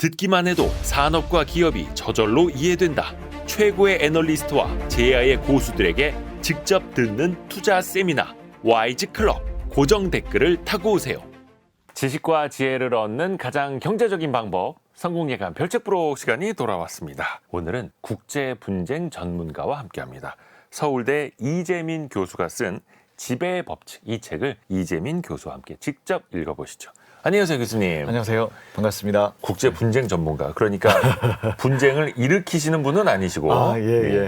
듣기만 해도 산업과 기업이 저절로 이해된다. 최고의 애널리스트와 제야의 고수들에게 직접 듣는 투자 세미나 와이즈 클럽. 고정 댓글을 타고 오세요. 지식과 지혜를 얻는 가장 경제적인 방법, 성공 예감 별책 프로 시간이 돌아왔습니다. 오늘은 국제 분쟁 전문가와 함께합니다. 서울대 이재민 교수가 쓴 지배의 법칙, 이 책을 이재민 교수와 함께 직접 읽어보시죠. 안녕하세요, 교수님. 안녕하세요. 반갑습니다. 국제 분쟁 전문가. 그러니까 분쟁을 일으키시는 분은 아니시고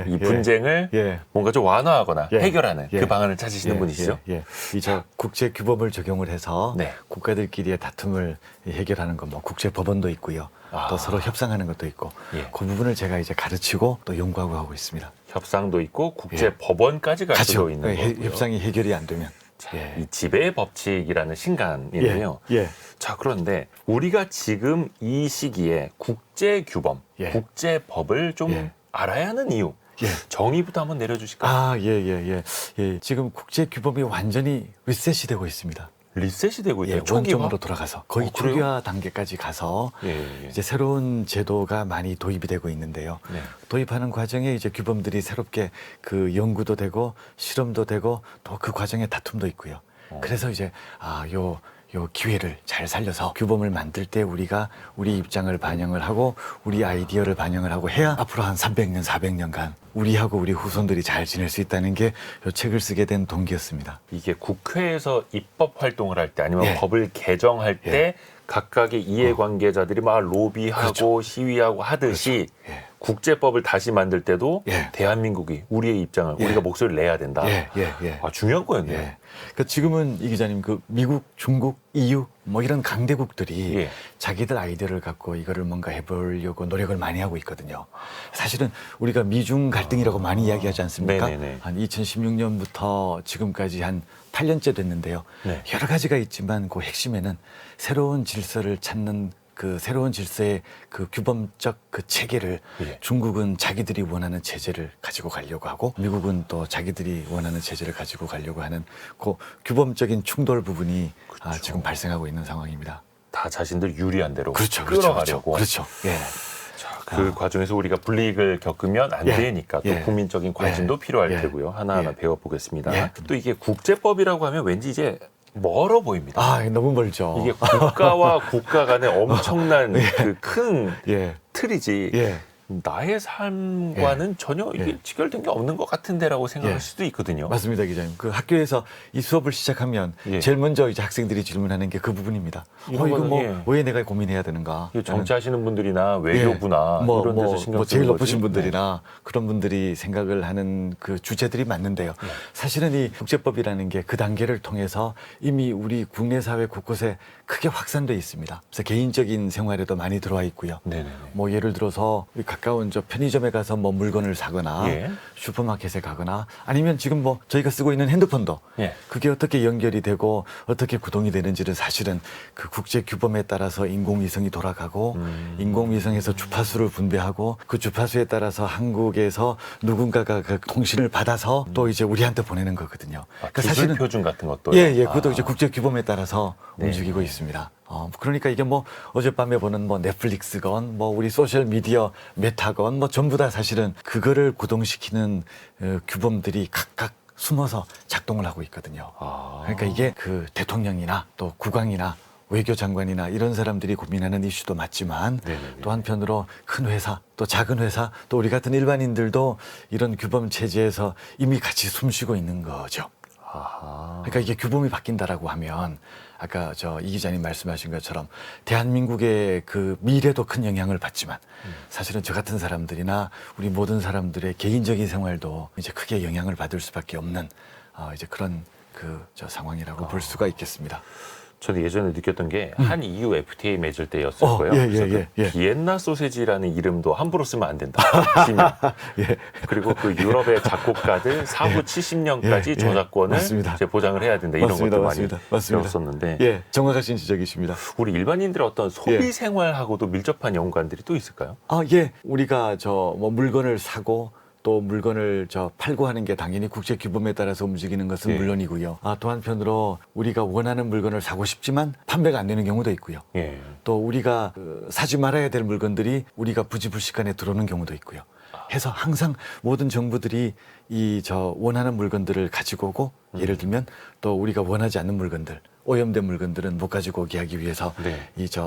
이 분쟁을 뭔가 좀 완화하거나 해결하는 그 방안을 찾으시는 분이시죠? 이제 국제 규범을 적용을 해서 국가들끼리의 다툼을 해결하는 것, 뭐 국제 법원도 있고요. 또 서로 협상하는 것도 있고 그 부분을 제가 이제 가르치고 또 연구하고 하고 있습니다. 협상도 있고 국제 법원까지 갈 수도 있는 거고요. 협상이 해결이 안 되면. 자, 이 지배의 법칙이라는 신간이네요. 자, 그런데 우리가 지금 이 시기에 국제 규범, 국제 법을 좀 알아야 하는 이유, 정의부터 한번 내려주실까요? 지금 국제 규범이 완전히 리셋이 되고 있습니다. 리셋이 되고 있대요. 원점으로 돌아가서 거의 초기화 단계까지 가서 이제 새로운 제도가 많이 도입이 되고 있는데요. 도입하는 과정에 이제 규범들이 새롭게 그 연구도 되고 실험도 되고 또 그 과정에 다툼도 있고요. 그래서 이제 요 기회를 잘 살려서 규범을 만들 때 우리가 우리 입장을 반영을 하고 우리 아이디어를 반영을 하고 해야 앞으로 한 300년, 400년간 우리하고 우리 후손들이 잘 지낼 수 있다는 게 이 책을 쓰게 된 동기였습니다. 이게 국회에서 입법 활동을 할 때 아니면 법을 개정할 때 각각의 이해관계자들이 막 로비하고 시위하고 하듯이 국제법을 다시 만들 때도 대한민국이 우리의 입장을 우리가 목소리를 내야 된다. 중요한 거였네요. 그러니까 지금은 이 기자님 그 미국, 중국, EU 뭐 이런 강대국들이 자기들 아이디어를 갖고 이거를 뭔가 해보려고 노력을 많이 하고 있거든요. 사실은 우리가 미중 갈등이라고 많이 이야기하지 않습니까? 한 2016년부터 지금까지 한 8년째 됐는데요. 여러 가지가 있지만 그 핵심에는 새로운 질서를 찾는 그 새로운 질서의 그 규범적 그 체계를 중국은 자기들이 원하는 체제를 가지고 가려고 하고 미국은 또 자기들이 원하는 체제를 가지고 가려고 하는 그 규범적인 충돌 부분이 지금 발생하고 있는 상황입니다. 다 자신들 유리한 대로 끌어가려고. 그렇죠. 자, 그 과정에서 우리가 불이익을 겪으면 안 되니까 또 국민적인 관심도 필요할 테고요. 하나하나 배워보겠습니다. 또 이게 국제법이라고 하면 왠지 이제 멀어 보입니다. 너무 멀죠. 이게 국가와 국가 간의 엄청난 그 큰 틀이지 나의 삶과는 전혀 이게 직결된 게 없는 것 같은데라고 생각할 수도 있거든요. 맞습니다, 기자님. 그 학교에서 이 수업을 시작하면 제일 먼저 이제 학생들이 질문하는 게 그 부분입니다. 이거 뭐 왜 내가 고민해야 되는가? 정치하시는 분들이나 외교부나 이런 데서 신경 쓰는 제일 높으신 분들이나 그런 분들이 생각을 하는 그 주제들이 맞는데요. 사실은 이 국제법이라는 게 그 단계를 통해서 이미 우리 국내 사회 곳곳에 크게 확산돼 있습니다. 그래서 개인적인 생활에도 많이 들어와 있고요. 뭐 예를 들어서 가까운 저 편의점에 가서 뭐 물건을 사거나 슈퍼마켓에 가거나 아니면 지금 뭐 저희가 쓰고 있는 핸드폰도 그게 어떻게 연결이 되고 어떻게 구동이 되는지를 사실은 그 국제 규범에 따라서 인공위성이 돌아가고 인공위성에서 주파수를 분배하고 그 주파수에 따라서 한국에서 누군가가 그 통신을 받아서 또 이제 우리한테 보내는 거거든요. 그러니까 사실은 표준 같은 것도 그것도 이제 국제 규범에 따라서 움직이고 있습니다. 그러니까 이게 뭐 어젯밤에 보는 뭐 넷플릭스건 뭐 우리 소셜 미디어 메타건 뭐 전부 다 사실은 그거를 구동시키는 규범들이 각각 숨어서 작동을 하고 있거든요. 그러니까 이게 그 대통령이나 또 국왕이나 외교장관이나 이런 사람들이 고민하는 이슈도 맞지만 또 한편으로 큰 회사 또 작은 회사 또 우리 같은 일반인들도 이런 규범 체제에서 이미 같이 숨쉬고 있는 거죠. 그러니까 이게 규범이 바뀐다라고 하면 아까 이 기자님 말씀하신 것처럼 대한민국의 그 미래도 큰 영향을 받지만 사실은 저 같은 사람들이나 우리 모든 사람들의 개인적인 생활도 이제 크게 영향을 받을 수밖에 없는 이제 그런 상황이라고 볼 수가 있겠습니다. 저는 예전에 느꼈던 게 한 EU FTA 맺을 때였을 거예요. 비엔나 소세지라는 이름도 함부로 쓰면 안 된다. 그리고 그 유럽의 작곡가들 사후 70년까지 저작권을 이제 보장을 해야 된다. 이런 것도 많이 배웠었는데. 정확하신 지적이십니다. 우리 일반인들의 어떤 소비 생활하고도 밀접한 연관들이 또 있을까요? 우리가 뭐 물건을 사고 또 물건을 팔고 하는 게 당연히 국제 규범에 따라서 움직이는 것은 예. 물론이고요. 또 한편으로 우리가 원하는 물건을 사고 싶지만 판매가 안 되는 경우도 있고요. 예. 또 우리가 사지 말아야 될 물건들이 우리가 부지불식간에 들어오는 경우도 있고요. 해서 항상 모든 정부들이 원하는 물건들을 가지고 오고 예를 들면 또 우리가 원하지 않는 물건들, 오염된 물건들은 못 가지고 오게 하기 위해서 네.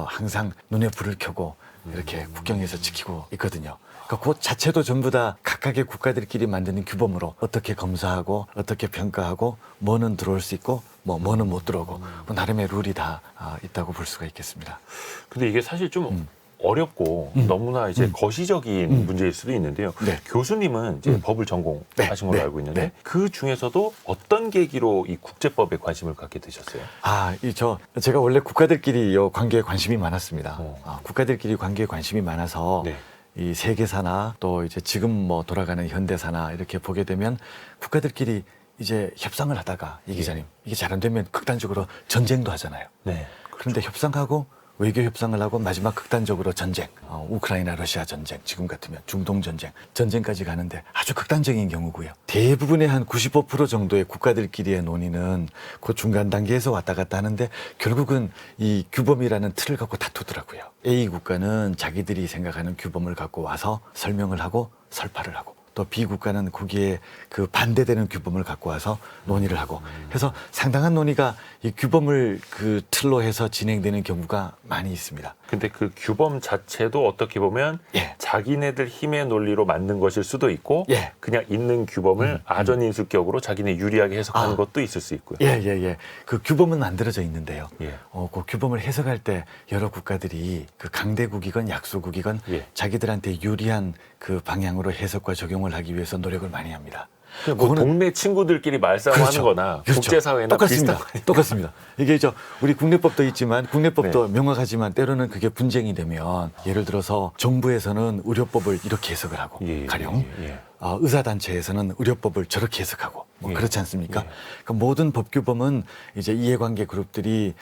항상 눈에 불을 켜고 이렇게 국경에서 지키고 있거든요. 그러니까 그 자체도 전부 다 각각의 국가들끼리 만드는 규범으로 어떻게 검사하고 어떻게 평가하고 뭐는 들어올 수 있고 뭐는 못 들어오고 그 나름의 룰이 다 있다고 볼 수가 있겠습니다. 근데 이게 사실 좀 어렵고 너무나 이제 거시적인 문제일 수도 있는데요. 네. 교수님은 이제 법을 전공하신 걸로 네. 알고 있는데 네. 그 중에서도 어떤 계기로 이 국제법에 관심을 갖게 되셨어요? 제가 원래 국가들끼리 이 관계에 관심이 많았습니다. 어. 국가들끼리 관계에 관심이 많아서 네. 이 세계사나 또 이제 지금 돌아가는 현대사나 이렇게 보게 되면 국가들끼리 이제 협상을 하다가 이 기자님 이게 잘 안 되면 극단적으로 전쟁도 하잖아요. 네. 그런데 협상하고 외교 협상을 하고 마지막 극단적으로 전쟁, 우크라이나 러시아 전쟁, 지금 같으면 중동 전쟁까지 가는데 아주 극단적인 경우고요. 대부분의 한 95% 정도의 국가들끼리의 논의는 그 중간 단계에서 왔다 갔다 하는데 결국은 이 규범이라는 틀을 갖고 다투더라고요. A 국가는 자기들이 생각하는 규범을 갖고 와서 설명을 하고 설파를 하고 또 B 국가는 거기에 그 반대되는 규범을 갖고 와서 논의를 하고 해서 상당한 논의가 이 규범을 그 틀로 해서 진행되는 경우가 많이 있습니다. 근데 그 규범 자체도 어떻게 보면 예. 자기네들 힘의 논리로 만든 것일 수도 있고 예. 그냥 있는 규범을 아전인수격으로 자기네 유리하게 해석하는 것도 있을 수 있고요. 예. 그 규범은 만들어져 있는데요. 예. 그 규범을 해석할 때 여러 국가들이 그 강대국이건 약소국이건 예. 자기들한테 유리한 그 방향으로 해석과 적용을 하기 위해서 노력을 많이 합니다. 뭐 그거는 동네 친구들끼리 말싸움하는 그렇죠. 거나 그렇죠. 국제사회나 똑같습니다. 비슷한 거 똑같습니다. 이게 우리 국내법도 있지만 국내법도 네. 명확하지만 때로는 그게 분쟁이 되면 예를 들어서 정부에서는 의료법을 이렇게 해석을 하고 예, 가령 예. 의사단체에서는 의료법을 저렇게 해석하고 예. 그렇지 않습니까? 예. 그러니까 모든 법규범은 이제 이해관계 그룹들이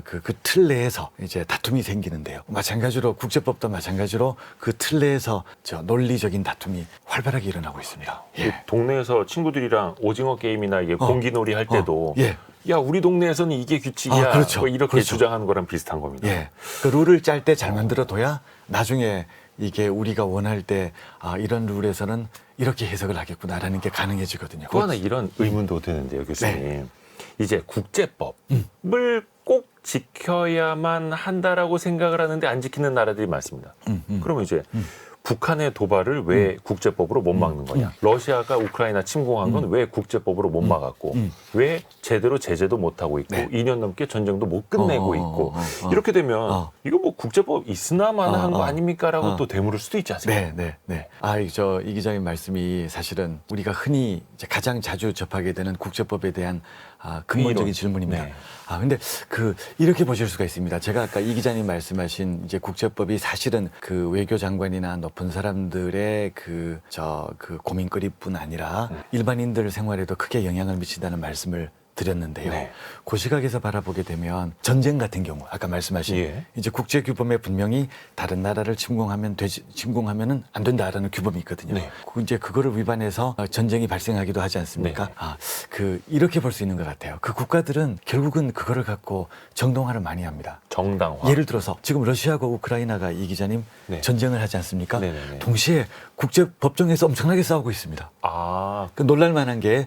그 틀 내에서 이제 다툼이 생기는데요. 마찬가지로 국제법도 마찬가지로 그 틀 내에서 논리적인 다툼이 활발하게 일어나고 있습니다. 그 동네에서 친구들이랑 오징어 게임이나 이게 공기놀이 할 때도 예. 야 우리 동네에서는 이게 규칙이야 그렇죠. 뭐 이렇게 그렇죠. 주장하는 거랑 비슷한 겁니다. 예. 그 룰을 짤 때 잘 만들어 둬야 나중에 이게 우리가 원할 때 이런 룰에서는 이렇게 해석을 하겠구나라는 게 가능해지거든요. 또 하나 이런 의문도 드는데요, 교수님. 네. 이제 국제법을 꼭 지켜야만 한다라고 생각을 하는데 안 지키는 나라들이 많습니다. 그러면 이제 북한의 도발을 왜 국제법으로 못 막는 거냐? 러시아가 우크라이나 침공한 건 왜 국제법으로 못 막았고 왜 제대로 제재도 못 하고 있고 네. 2년 넘게 전쟁도 못 끝내고 있고 이렇게 되면 이거 뭐 국제법 있으나마나 한 거 아닙니까라고 또 되물을 수도 있지 않습니까? 네. 이 기자님 말씀이 사실은 우리가 흔히 이제 가장 자주 접하게 되는 국제법에 대한 근본적인 이론. 질문입니다. 네. 근데 이렇게 보실 수가 있습니다. 제가 아까 이 기자님 말씀하신 이제 국제법이 사실은 그 외교장관이나 높은 사람들의 그 고민거리뿐 아니라 일반인들 생활에도 크게 영향을 미친다는 말씀을 드렸는데요. 네. 그 시각에서 바라보게 되면 전쟁 같은 경우 아까 말씀하신 예. 이제 국제 규범에 분명히 다른 나라를 침공하면은 안 된다라는 규범이 있거든요. 네. 이제 그거를 위반해서 전쟁이 발생하기도 하지 않습니까? 네. 이렇게 볼 수 있는 것 같아요. 그 국가들은 결국은 그거를 갖고 정당화를 많이 합니다. 정당화. 예를 들어서 지금 러시아하고 우크라이나가 이 기자님 네. 전쟁을 하지 않습니까? 네네네. 동시에 국제 법정에서 엄청나게 싸우고 있습니다. 그 놀랄만한 게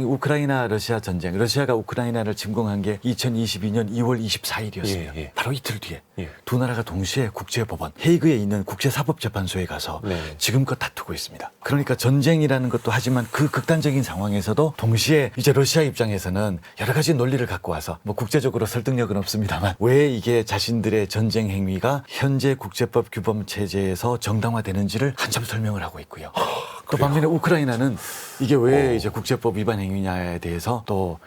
우크라이나 러시아 전쟁, 러시아가 우크라이나를 침공한 게 2022년 2월 24일이었습니다. 예. 바로 이틀 뒤에 예. 두 나라가 동시에 국제법원 헤이그에 있는 국제사법재판소에 가서 네. 지금껏 다투고 있습니다. 그러니까 전쟁이라는 것도 하지만 그 극단적인 상황에서도 동시에 이제 러시아 입장에서는 여러 가지 논리를 갖고 와서 뭐 국제적으로 설득력은 없습니다만 왜 이게 자신들의 전쟁 행위가 현재 국제법 규범 체제에서 정당화되는지를 한참 설명을 하고 있고요. 또 반면에 우크라이나는 이게 왜 이제 국제법 위반 행위냐에 대해서 또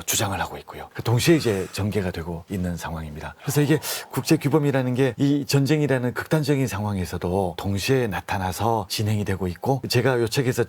주장을 하고 있고요. 동시에 이제 전개가 되고 있는 상황입니다. 그래서 이게 국제 규범이라는 게 이 전쟁이라는 극단적인 상황에서도 동시에 나타나서 진행이 되고 있고 제가 요 책에서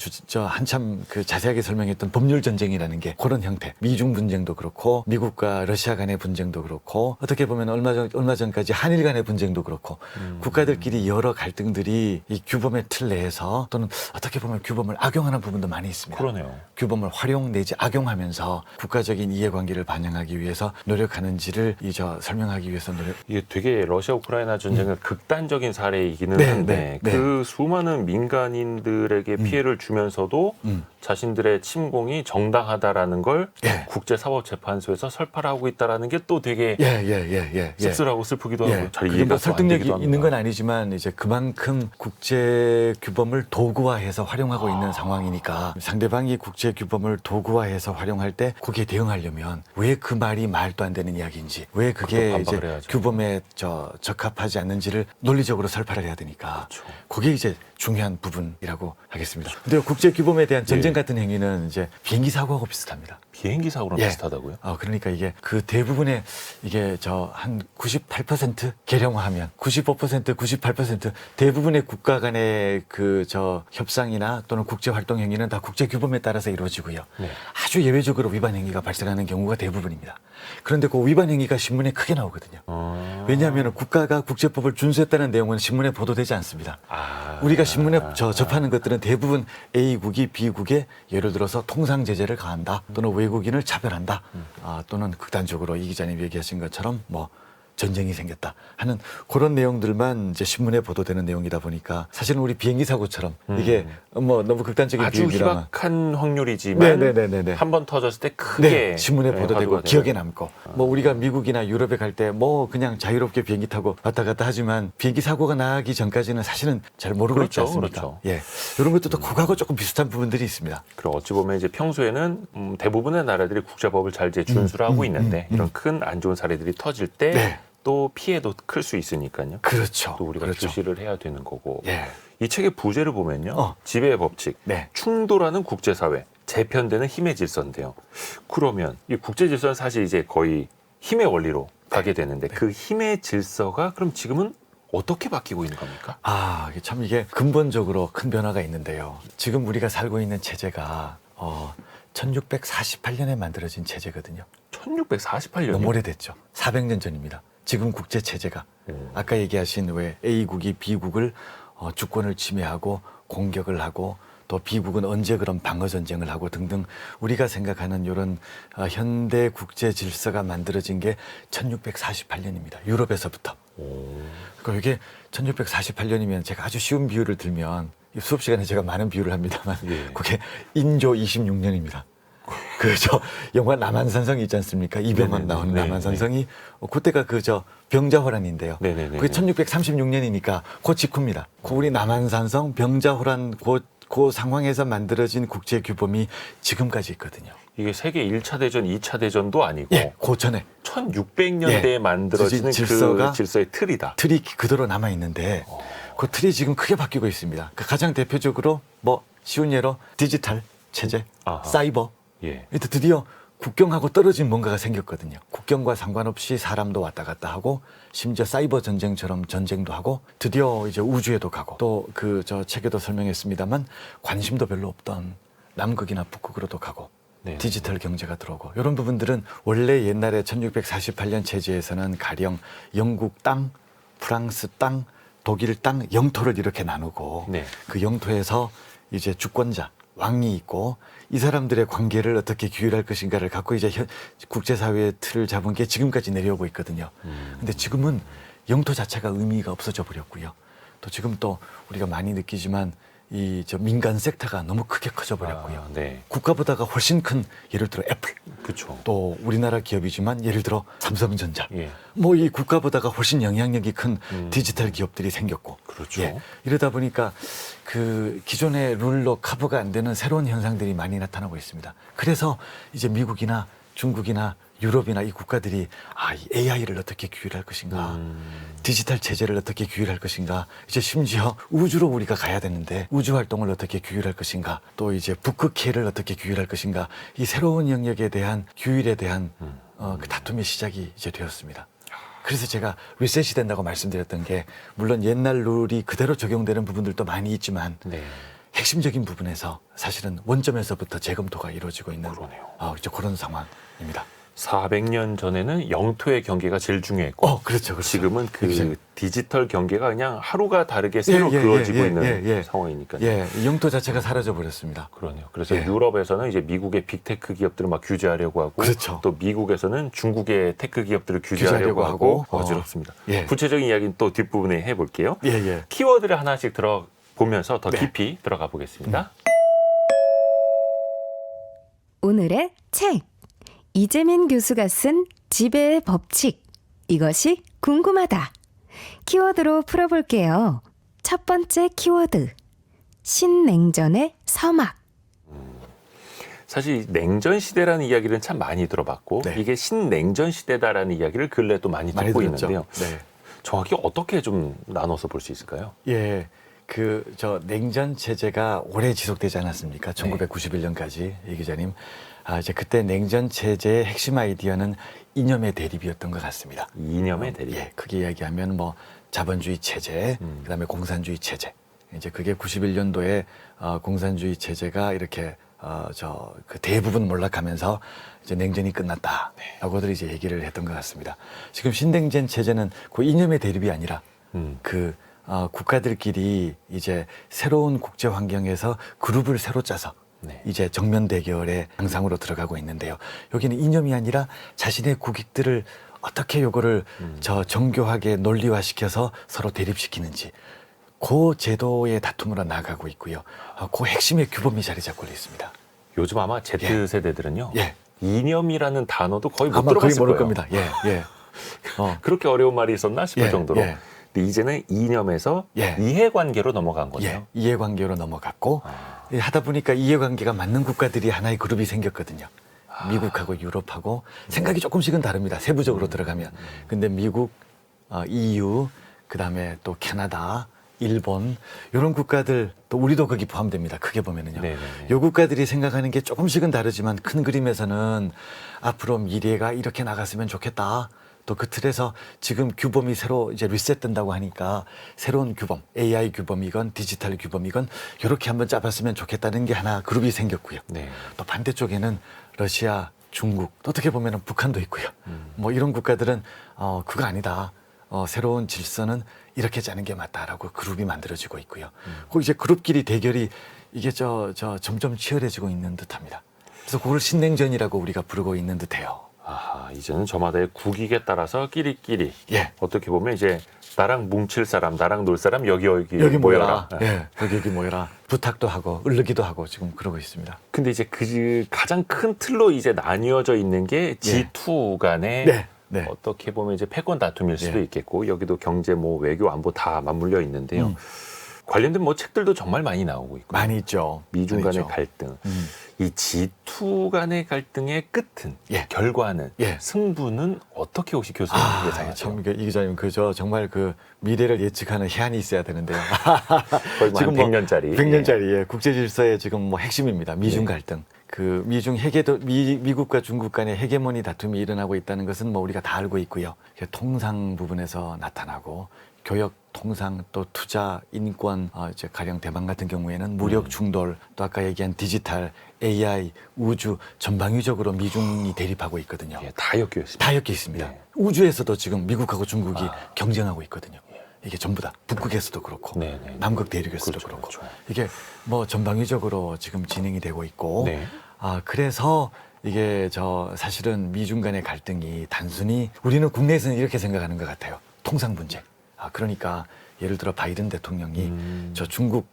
한참 자세하게 설명했던 법률 전쟁이라는 게 그런 형태. 미중 분쟁도 그렇고 미국과 러시아 간의 분쟁도 그렇고 어떻게 보면 얼마 전까지 한일 간의 분쟁도 그렇고 국가들끼리 여러 갈등들이 이 규범의 틀 내에서 또는 어떻게 보면 규범을 악용하는 부분도 많이 있습니다. 그러네요. 규범을 활용 내지 악용하면서 국가적인 이해관계를 반영하기 위해서 노력하는지를 설명하기 위해서 이게 되게 러시아 우크라이나 전쟁은 극단적인 사례이기는 네, 한데 네, 네. 그 수많은 민간인들에게 피해를 주면서도 자신들의 침공이 정당하다라는 걸 예. 국제사법재판소에서 설파를 하고 있다라는 게 또 되게 예. 씁쓸하고 슬프기도 하고 잘 그게 이해가 뭐 또 안 설득력이 되기도 합니다. 있는 건 아니지만 이제 그만큼 국제 규범을 도구화해서 활용하고 있는 상황이니까 상대방이 국제 규범을 도구화해서 활용할 때 거기에 대응하려면 왜 그 말이 말도 안 되는 이야기인지 왜 그게 그것도 이제 반박을 해야죠. 규범에 적합하지 않는지를 논리적으로 설파를 해야 되니까 그렇죠. 그게 이제 중요한 부분이라고 하겠습니다. 근데 국제 규범에 대한 전쟁 예. 같은 행위는 이제 비행기 사고하고 비슷합니다. 비행기 사고랑 예. 비슷하다고요? 그러니까 이게 그 대부분의 이게 한 98% 계량화하면 95%, 98% 대부분의 국가 간의 협상이나 또는 국제 활동 행위는 다 국제 규범에 따라서 이루어지고요. 네. 아주 예외적으로 위반 행위가 발생하는 경우가 대부분입니다. 그런데 그 위반 행위가 신문에 크게 나오거든요. 왜냐하면 국가가 국제법을 준수했다는 내용은 신문에 보도되지 않습니다. 우리가 신문에 접하는 것들은 대부분 A국이 B국에 예를 들어서 통상 제재를 가한다 또는 외국인을 차별한다 또는 극단적으로 이 기자님 얘기하신 것처럼 뭐 전쟁이 생겼다 하는 그런 내용들만 이제 신문에 보도되는 내용이다 보니까 사실은 우리 비행기 사고처럼 이게 뭐 너무 극단적인 아주 비행기라면 희박한 확률이지만 네네네네. 한 번 터졌을 때 크게 신문에 보도되고 화두가 기억에 되는. 남고 뭐 우리가 미국이나 유럽에 갈 때 뭐 그냥 자유롭게 비행기 타고 왔다 갔다 하지만 비행기 사고가 나기 전까지는 사실은 잘 모르고 그렇죠, 있지 않습니까? 그렇죠. 예, 이런 것도 또 그거하고 조금 비슷한 부분들이 있습니다. 그리고 어찌 보면 이제 평소에는 대부분의 나라들이 국제법을 잘 이제 준수를 하고 있는데 이런 큰 안 좋은 사례들이 터질 때 네. 또 피해도 클 수 있으니까요. 그렇죠. 또 우리가 그렇죠. 주시를 해야 되는 거고. 예, 이 책의 부제를 보면요. 지배의 법칙, 네. 충돌하는 국제사회, 재편되는 힘의 질서인데요. 그러면 이 국제 질서는 사실 이제 거의 힘의 원리로 가게 되는데 그 힘의 질서가 그럼 지금은 어떻게 바뀌고 있는 겁니까? 이게 근본적으로 큰 변화가 있는데요. 지금 우리가 살고 있는 체제가 1648년에 만들어진 체제거든요. 1648년이요? 너무 오래됐죠. 400년 전입니다. 지금 국제 체제가 아까 얘기하신 왜 A국이 B국을 주권을 침해하고 공격을 하고 또 B국은 언제 그런 방어 전쟁을 하고 등등 우리가 생각하는 이런 현대 국제 질서가 만들어진 게 1648년입니다. 유럽에서부터. 그러니까 이게 1648년이면 제가 아주 쉬운 비유를 들면 수업 시간에 제가 많은 비유를 합니다만 그게 인조 26년입니다. 영화 남한산성이 있지 않습니까? 이병헌 나오는 남한산성이 그때가 병자호란인데요. 그게 1636년이니까 그 직후입니다. 우리 남한산성 병자호란 그 상황에서 만들어진 국제 규범이 지금까지 있거든요. 이게 세계 1차 대전, 2차 대전도 아니고 그 전에 1600년대에 만들어지는 그 질서의 틀이다. 틀이 그대로 남아 있는데 그 틀이 지금 크게 바뀌고 있습니다. 가장 대표적으로 뭐 쉬운 예로 디지털 체제, 사이버. 드디어 국경하고 떨어진 뭔가가 생겼거든요. 국경과 상관없이 사람도 왔다 갔다 하고 심지어 사이버 전쟁처럼 전쟁도 하고 드디어 이제 우주에도 가고 또 책에도 설명했습니다만 관심도 별로 없던 남극이나 북극으로도 가고 디지털 경제가 들어오고 이런 부분들은 원래 옛날에 1648년 체제에서는 가령 영국 땅, 프랑스 땅, 독일 땅 영토를 이렇게 나누고 그 영토에서 이제 주권자 왕이 있고 이 사람들의 관계를 어떻게 규율할 것인가를 갖고 이제 국제사회의 틀을 잡은 게 지금까지 내려오고 있거든요. 근데 지금은 영토 자체가 의미가 없어져 버렸고요. 또 지금 또 우리가 많이 느끼지만 민간 섹터가 너무 크게 커져 버렸고요. 국가보다가 훨씬 큰 예를 들어 애플, 또 우리나라 기업이지만 예를 들어 삼성전자, 뭐 이 국가보다가 훨씬 영향력이 큰 디지털 기업들이 생겼고, 이러다 보니까 그 기존의 룰로 커버가 안 되는 새로운 현상들이 많이 나타나고 있습니다. 그래서 이제 미국이나 중국이나 유럽이나 이 국가들이 이 AI를 어떻게 규율할 것인가, 디지털 체제를 어떻게 규율할 것인가, 이제 심지어 우주로 우리가 가야 되는데 우주 활동을 어떻게 규율할 것인가, 또 이제 북극해를 어떻게 규율할 것인가, 이 새로운 영역에 대한 규율에 대한 그 다툼의 시작이 이제 되었습니다. 그래서 제가 리셋이 된다고 말씀드렸던 게 물론 옛날 룰이 그대로 적용되는 부분들도 많이 있지만 핵심적인 부분에서 사실은 원점에서부터 재검토가 이루어지고 있는 이제 그런 상황입니다. 400년 전에는 영토의 경계가 제일 중요했고 그렇죠. 지금은 그 그렇죠. 디지털 경계가 그냥 하루가 다르게 새로 그어지고 있는 상황이니까요. 예, 영토 자체가 사라져 버렸습니다. 그러네요. 그래서 예. 유럽에서는 이제 미국의 빅테크 기업들을 막 규제하려고 하고 그렇죠. 또 미국에서는 중국의 테크 기업들을 규제하려고 하고 어지럽습니다. 예. 구체적인 이야기는 또 뒷부분에 해볼게요. 예. 키워드를 하나씩 들어보면서 더 네. 깊이 들어가 보겠습니다. 오늘의 책. 이재민 교수가 쓴 지배의 법칙. 이것이 궁금하다. 키워드로 풀어볼게요. 첫 번째 키워드. 신냉전의 서막. 사실 냉전 시대라는 이야기는 참 많이 들어봤고 네. 이게 신냉전 시대다라는 이야기를 근래 또 많이 듣고 들었죠. 있는데요. 네. 정확히 어떻게 좀 나눠서 볼 수 있을까요? 예. 냉전 체제가 오래 지속되지 않았습니까? 1991년까지 이 기자님. 이제 그때 냉전 체제의 핵심 아이디어는 이념의 대립이었던 것 같습니다. 이념의 대립. 예, 크게 이야기하면 뭐 자본주의 체제, 그다음에 공산주의 체제. 이제 그게 91년도에 공산주의 체제가 이렇게 그 대부분 몰락하면서 이제 냉전이 끝났다라고들 이제 얘기를 했던 것 같습니다. 지금 신냉전 체제는 그 이념의 대립이 아니라 국가들끼리 이제 새로운 국제 환경에서 그룹을 새로 짜서 이제 정면 대결의 양상으로 들어가고 있는데요. 여기는 이념이 아니라 자신의 국익들을 어떻게 요거를 정교하게 논리화시켜서 서로 대립시키는지 그 제도의 다툼으로 나아가고 있고요. 그 핵심의 규범이 자리 잡고 있습니다. 요즘 아마 Z세대들은요. 예. 이념이라는 단어도 거의 못 아마 거의 들어봤을 모를 거예요. 겁니다. 예. 그렇게 어려운 말이 있었나 싶을 예, 정도로. 예. 근데 이제는 이념에서 예. 이해관계로 넘어간 거네요. 예, 이해관계로 넘어갔고 하다 보니까 이해관계가 맞는 국가들이 하나의 그룹이 생겼거든요. 미국하고 유럽하고 생각이 조금씩은 다릅니다. 세부적으로 들어가면. 근데 미국, EU, 그다음에 또 캐나다, 일본 이런 국가들 또 우리도 거기 포함됩니다. 크게 보면은요. 네네네. 요 국가들이 생각하는 게 조금씩은 다르지만 큰 그림에서는 앞으로 미래가 이렇게 나갔으면 좋겠다. 또 그 틀에서 지금 규범이 새로 이제 리셋된다고 하니까 새로운 규범, AI 규범이건 디지털 규범이건 이렇게 한번 짜봤으면 좋겠다는 게 하나 그룹이 생겼고요. 네. 또 반대쪽에는 러시아, 중국, 또 어떻게 보면 북한도 있고요. 뭐 이런 국가들은 그거 아니다. 새로운 질서는 이렇게 짜는 게 맞다라고 그룹이 만들어지고 있고요. 그 이제 그룹끼리 대결이 이게 점점 치열해지고 있는 듯합니다. 그래서 그걸 신냉전이라고 우리가 부르고 있는 듯해요. 이제는 저마다의 국익에 따라서 끼리끼리 예. 어떻게 보면 이제 나랑 뭉칠 사람, 나랑 놀 사람 여기 모여라. 예. 예, 여기 모여라. 부탁도 하고 을르기도 하고 지금 그러고 있습니다. 근데 이제 그 가장 큰 틀로 이제 나뉘어져 있는 게 G2 간의 네. 어떻게 보면 이제 패권 다툼일 수도 예. 있겠고 여기도 경제, 외교, 안보 다 맞물려 있는데요. 관련된 책들도 정말 많이 나오고 있고 많이 있죠. 미중 많이 간의 있죠. 갈등, 이 G2 간의 갈등의 끝은 결과는 승부는 어떻게 혹시 교수님 예상하세요? 참 이 기자님 정말 그 미래를 예측하는 해안이 있어야 되는데요. 거의 지금 100년짜리 100년짜리 국제 질서의 지금 뭐 핵심입니다. 미중 갈등. 그 미중 미국과 중국 간의 헤게모니 다툼이 일어나고 있다는 것은 뭐 우리가 다 알고 있고요. 통상 부분에서 나타나고 교역, 통상, 또 투자, 인권, 이제 가령 대만 같은 경우에는 무력 충돌, 또 아까 얘기한 디지털, AI, 우주 전방위적으로 미중이 대립하고 있거든요. 다 엮여 있습니다. 다 엮여 있습니다. 우주에서도 지금 미국하고 중국이 경쟁하고 있거든요. 이게 전부 다 북극에서도 그렇고 남극 대륙에서도 그렇고 이게 뭐 전방위적으로 지금 진행이 되고 있고 그래서 이게 사실은 미중 간의 갈등이 단순히 우리는 국내에서는 이렇게 생각하는 것 같아요. 통상 문제. 그러니까 예를 들어 바이든 대통령이 중국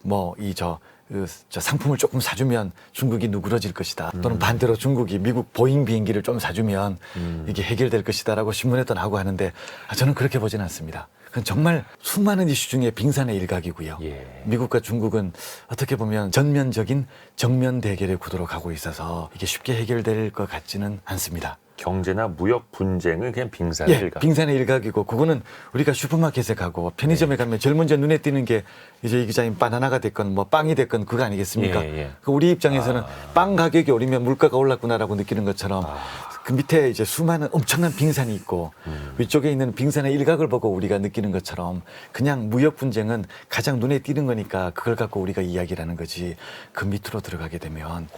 상품을 조금 사주면 중국이 누그러질 것이다. 또는 반대로 중국이 미국 보잉 비행기를 좀 사주면 이게 해결될 것이다라고 신문에도 나오고 하는데 저는 그렇게 보지는 않습니다. 그건 정말 수많은 이슈 중에 빙산의 일각이고요. 미국과 중국은 어떻게 보면 전면적인 정면 대결의 구도로 가고 있어서 이게 쉽게 해결될 것 같지는 않습니다. 경제나 무역 분쟁은 그냥 빙산의 일각. 빙산의 일각이고 그거는 우리가 슈퍼마켓에 가고 편의점에 가면 제일 먼저 눈에 띄는 게 이제 이 기자님 바나나가 됐건 뭐 빵이 됐건 그거 아니겠습니까? 그 우리 입장에서는 빵 가격이 오르면 물가가 올랐구나라고 느끼는 것처럼 그 밑에 이제 수많은 엄청난 빙산이 있고 위쪽에 있는 빙산의 일각을 보고 우리가 느끼는 것처럼 그냥 무역 분쟁은 가장 눈에 띄는 거니까 그걸 갖고 우리가 이야기를 하는 거지 그 밑으로 들어가게 되면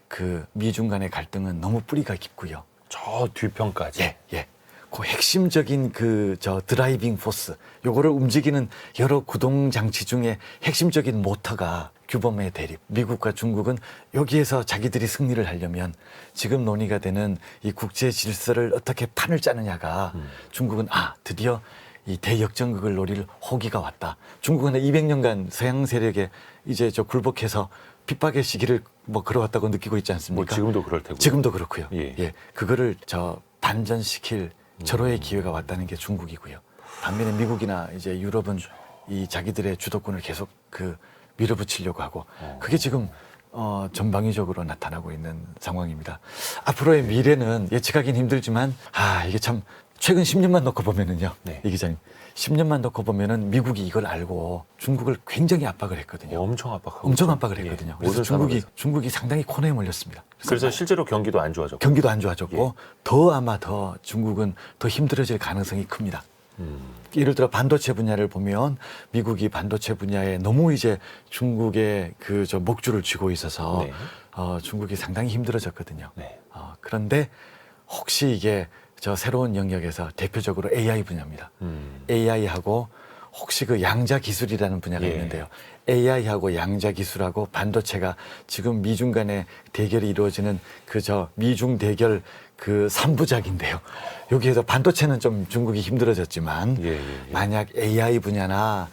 그 미중 간의 갈등은 너무 뿌리가 깊고요. 저 뒤편까지. 예, 예. 그 핵심적인 그 드라이빙 포스, 요거를 움직이는 여러 구동 장치 중에 핵심적인 모터가 규범의 대립. 미국과 중국은 여기에서 자기들이 승리를 하려면 지금 논의가 되는 이 국제 질서를 어떻게 판을 짜느냐가 중국은 드디어 이 대역전극을 노릴 호기가 왔다. 중국은 200년간 서양 세력에 이제 굴복해서 핍박의 시기를 뭐 걸어왔다고 느끼고 있지 않습니까? 뭐 지금도 그럴 테고. 지금도 그렇고요. 예. 예, 그거를 반전시킬 절호의 기회가 왔다는 게 중국이고요. 반면에 미국이나 이제 유럽은 이 자기들의 주도권을 계속 밀어붙이려고 하고 그게 지금 전방위적으로 나타나고 있는 상황입니다. 앞으로의 미래는 예측하기는 힘들지만 이게 참 최근 10년만 놓고 보면은요. 네. 이 기자님 10년만 놓고 보면은 미국이 이걸 알고 중국을 굉장히 압박을 했거든요. 엄청 압박하고. 엄청 압박을 했거든요. 예. 그래서 중국이 상당히 코너에 몰렸습니다. 그래서 실제로 경기도 안 좋아졌고. 경기도 안 좋아졌고 아마 더 중국은 더 힘들어질 가능성이 큽니다. 예를 들어 반도체 분야를 보면 미국이 반도체 분야에 너무 이제 중국의 목줄을 쥐고 있어서 네. 중국이 상당히 힘들어졌거든요. 네. 그런데 혹시 이게 새로운 영역에서 대표적으로 AI 분야입니다. AI하고 혹시 그 양자 기술이라는 분야가 예. 있는데요. AI하고 양자 기술하고 반도체가 지금 미중 간의 대결이 이루어지는 미중 대결 3부작인데요. 여기에서 반도체는 좀 중국이 힘들어졌지만 예. 만약 AI 분야나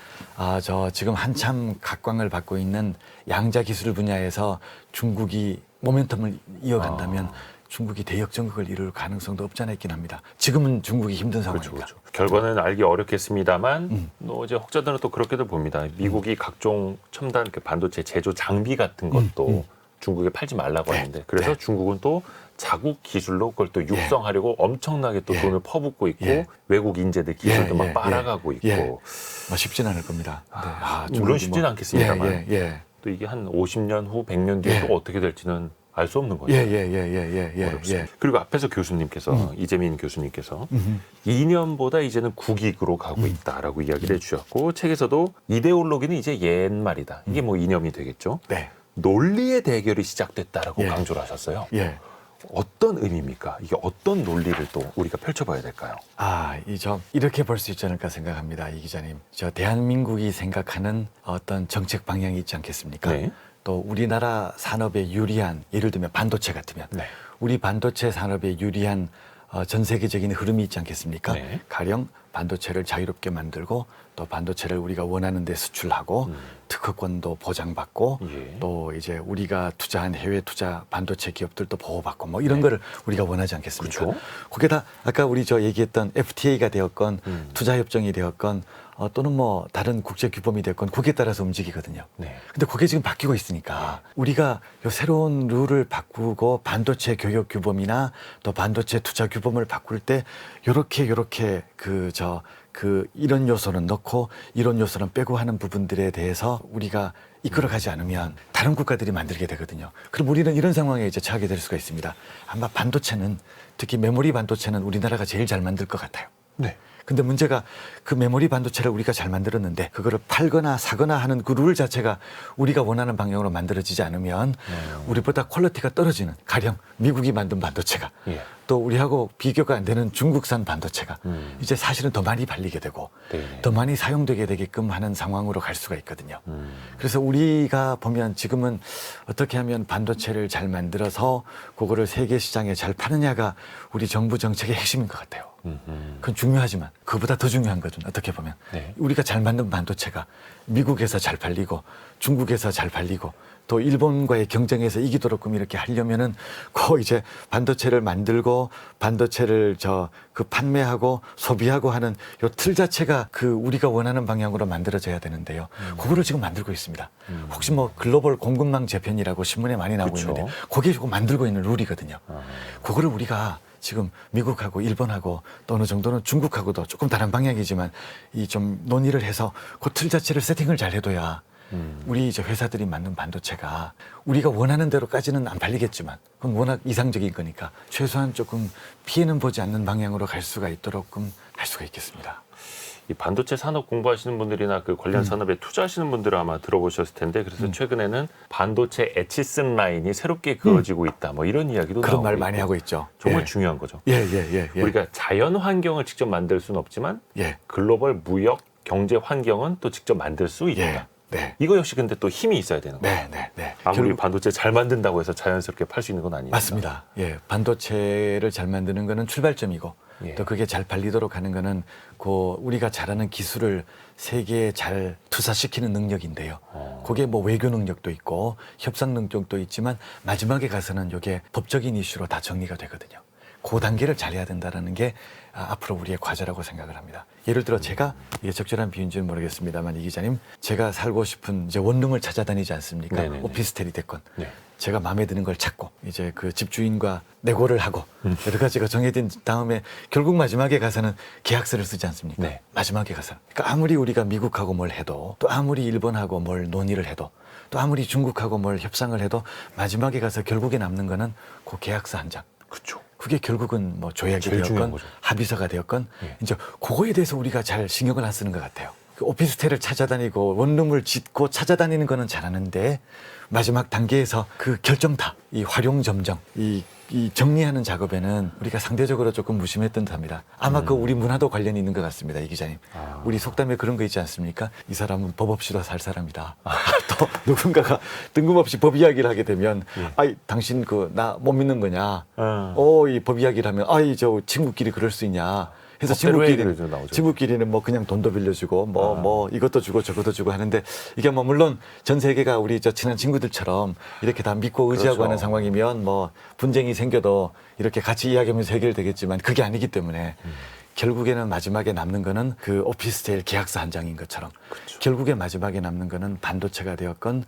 지금 한참 각광을 받고 있는 양자 기술 분야에서 중국이 모멘텀을 이어간다면 중국이 대역전극을 이룰 가능성도 없지 않아 있긴 합니다. 지금은 중국이 힘든 상황입니다. 그렇죠. 결과는 알기 어렵겠습니다만 이제 혹자들은 또 그렇게도 봅니다. 미국이 각종 첨단 반도체 제조 장비 같은 것도 중국에 팔지 말라고 하는데 그래서 중국은 또 자국 기술로 그걸 또 육성하려고 엄청나게 또 돈을 퍼붓고 있고 외국 인재들 기술도 막 빨아가고 있고 쉽진 않을 겁니다. 물론 쉽진 않겠습니다만 예. 또 이게 한 50년 후 100년 뒤에 또 어떻게 될지는 알 수 없는 거죠. 예. 그리고 앞에서 교수님께서 이재민 교수님께서 이념보다 이제는 국익으로 가고 있다라고 이야기를 해주셨고 책에서도 이데올로기는 이제 옛말이다. 이게 뭐 이념이 되겠죠. 네. 논리의 대결이 시작됐다라고 강조를 하셨어요. 예. 어떤 의미입니까? 이게 어떤 논리를 또 우리가 펼쳐봐야 될까요? 이렇게 볼 수 있지 않을까 생각합니다. 이 기자님. 대한민국이 생각하는 어떤 정책 방향이 있지 않겠습니까? 네. 또 우리나라 산업에 유리한 예를 들면 반도체 같으면 우리 반도체 산업에 유리한 전 세계적인 흐름이 있지 않겠습니까? 네. 가령 반도체를 자유롭게 만들고 또 반도체를 우리가 원하는 데 수출하고 특허권도 보장받고 또 이제 우리가 투자한 해외 투자 반도체 기업들도 보호받고 뭐 이런 거를 우리가 원하지 않겠습니까? 그렇죠. 그게 다 아까 우리 얘기했던 FTA가 되었건 투자협정이 되었건 또는 뭐 다른 국제 규범이 됐건 국에 따라서 움직이거든요. 근데 그게 지금 바뀌고 있으니까 우리가 요 새로운 룰을 바꾸고 반도체 교역 규범이나 또 반도체 투자 규범을 바꿀 때 요렇게 이런 요소는 넣고 이런 요소는 빼고 하는 부분들에 대해서 우리가 이끌어가지 않으면 다른 국가들이 만들게 되거든요. 그럼 우리는 이런 상황에 이제 처하게 될 수가 있습니다. 아마 반도체는 특히 메모리 반도체는 우리나라가 제일 잘 만들 것 같아요. 근데 문제가 그 메모리 반도체를 우리가 잘 만들었는데 그거를 팔거나 사거나 하는 그 룰 자체가 우리가 원하는 방향으로 만들어지지 않으면 우리보다 퀄리티가 떨어지는 가령 미국이 만든 반도체가 또 우리하고 비교가 안 되는 중국산 반도체가 이제 사실은 더 많이 팔리게 되고 더 많이 사용되게 되게끔 하는 상황으로 갈 수가 있거든요. 그래서 우리가 보면 지금은 어떻게 하면 반도체를 잘 만들어서 그거를 세계 시장에 잘 파느냐가 우리 정부 정책의 핵심인 것 같아요. 그건 중요하지만 그보다 더 중요한 것은 어떻게 보면 우리가 잘 만든 반도체가 미국에서 잘 팔리고 중국에서 잘 팔리고 또 일본과의 경쟁에서 이기도록끔 이렇게 하려면은 이제 반도체를 만들고 반도체를 판매하고 소비하고 하는 요 틀 자체가 우리가 원하는 방향으로 만들어져야 되는데요. 그거를 지금 만들고 있습니다. 혹시 뭐 글로벌 공급망 재편이라고 신문에 많이 나오고 있는데 그게 지금 만들고 있는 룰이거든요. 그거를 우리가 지금 미국하고 일본하고 또 어느 정도는 중국하고도 조금 다른 방향이지만 이 좀 논의를 해서 그 틀 자체를 세팅을 잘 해둬야 우리 이제 회사들이 만든 반도체가 우리가 원하는 대로까지는 안 팔리겠지만 그건 워낙 이상적인 거니까 최소한 조금 피해는 보지 않는 방향으로 갈 수가 있도록끔 할 수가 있겠습니다. 이 반도체 산업 공부하시는 분들이나 그 관련 산업에 투자하시는 분들은 아마 들어보셨을 텐데 그래서 최근에는 반도체 에치슨 라인이 새롭게 그어지고 있다. 뭐 이런 이야기도 그런 나오고 말 많이 있고. 하고 있죠. 정말 예. 중요한 거죠. 예. 우리가 자연 환경을 직접 만들 수는 없지만 예. 글로벌 무역 경제 환경은 또 직접 만들 수 있다. 예. 네. 이거 역시 근데 또 힘이 있어야 되는 거예요. 네. 아무리 결국 반도체 잘 만든다고 해서 자연스럽게 팔 수 있는 건 아니니까. 맞습니다. 예. 반도체를 잘 만드는 거는 출발점이고 예. 또 그게 잘 팔리도록 하는 거는 그 우리가 잘하는 기술을 세계에 잘 투사시키는 능력인데요. 그게 뭐 외교 능력도 있고 협상 능력도 있지만 마지막에 가서는 이게 법적인 이슈로 다 정리가 되거든요. 그 단계를 잘해야 된다는 게 앞으로 우리의 과제라고 생각을 합니다. 예를 들어 제가 이게 적절한 비유인지는 모르겠습니다만 이 기자님, 제가 살고 싶은 이제 원룸을 찾아다니지 않습니까? 네네네. 오피스텔이 됐건 네. 제가 마음에 드는 걸 찾고 이제 그 집주인과 내고를 하고 여러 가지가 정해진 다음에 결국 마지막에 가서는 계약서를 쓰지 않습니까? 네. 마지막에 가서. 그러니까 아무리 우리가 미국하고 뭘 해도 또 아무리 일본하고 뭘 논의를 해도 또 아무리 중국하고 뭘 협상을 해도 마지막에 가서 결국에 남는 거는 그 계약서 한 장. 그렇죠. 그게 결국은 뭐 조약이 제일 중요한 되었건 거죠. 합의서가 되었건 예. 이제 그거에 대해서 우리가 잘 신경을 안 쓰는 것 같아요. 그 오피스텔을 찾아다니고 원룸을 짓고 찾아다니는 거는 잘하는데 마지막 단계에서 그 결정타, 이 활용 점정, 이 정리하는 작업에는 우리가 상대적으로 조금 무심했던 듯합니다. 아마 그 우리 문화도 관련이 있는 것 같습니다, 이 기자님. 우리 속담에 그런 거 있지 않습니까? 이 사람은 법 없이도 살 사람이다. 또 누군가가 뜬금없이 법 이야기를 하게 되면, 아이 당신 그 나 못 믿는 거냐? 이 법 이야기를 하면, 아이 저 친구끼리 그럴 수 있냐? 해서 법대로 해, 그래도 나오죠. 친구끼리는 뭐 그냥 돈도 빌려주고 뭐 이것도 주고 저것도 주고 하는데 이게 뭐 물론 전 세계가 우리 저 친한 친구들처럼 이렇게 다 믿고 의지하고 그렇죠. 하는 상황이면 뭐 분쟁이 생겨도 이렇게 같이 이야기하면서 해결되겠지만 그게 아니기 때문에 결국에는 마지막에 남는 거는 그 오피스텔 계약서 한 장인 것처럼 결국에 마지막에 남는 거는 반도체가 되었건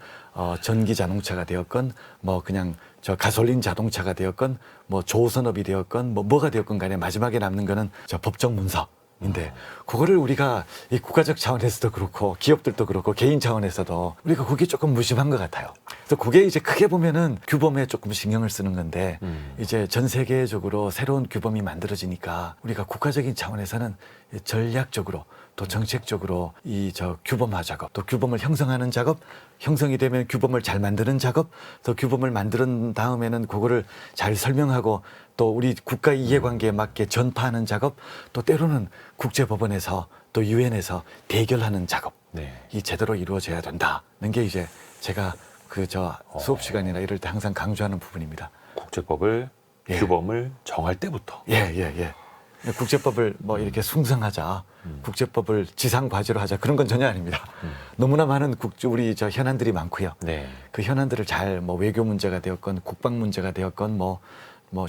전기 자동차가 되었건 뭐 그냥 저 가솔린 자동차가 되었건 뭐 조선업이 되었건 뭐가 되었건 간에 마지막에 남는 거는 저 법적 문서인데 그거를 우리가 이 국가적 차원에서도 그렇고 기업들도 그렇고 개인 차원에서도 우리가 그게 조금 무심한 것 같아요. 그래서 그게 이제 크게 보면은 규범에 조금 신경을 쓰는 건데 이제 전 세계적으로 새로운 규범이 만들어지니까 우리가 국가적인 차원에서는 전략적으로 또 정책적으로 이 저 규범화 작업, 또 규범을 형성하는 작업, 형성이 되면 규범을 잘 만드는 작업, 또 규범을 만든 다음에는 그거를 잘 설명하고 또 우리 국가 이해관계에 맞게 전파하는 작업, 또 때로는 국제법원에서 또 유엔에서 대결하는 작업, 네. 이 제대로 이루어져야 된다는 게 이제 제가 그 저 수업 시간이나 이럴 때 항상 강조하는 부분입니다. 국제법을 예. 규범을 정할 때부터. 예. 국제법을 뭐 이렇게 숭상하자, 국제법을 지상 과제로 하자 그런 건 전혀 아닙니다. 너무나 많은 우리 저 현안들이 많고요. 네. 그 현안들을 잘 뭐 외교 문제가 되었건 국방 문제가 되었건 뭐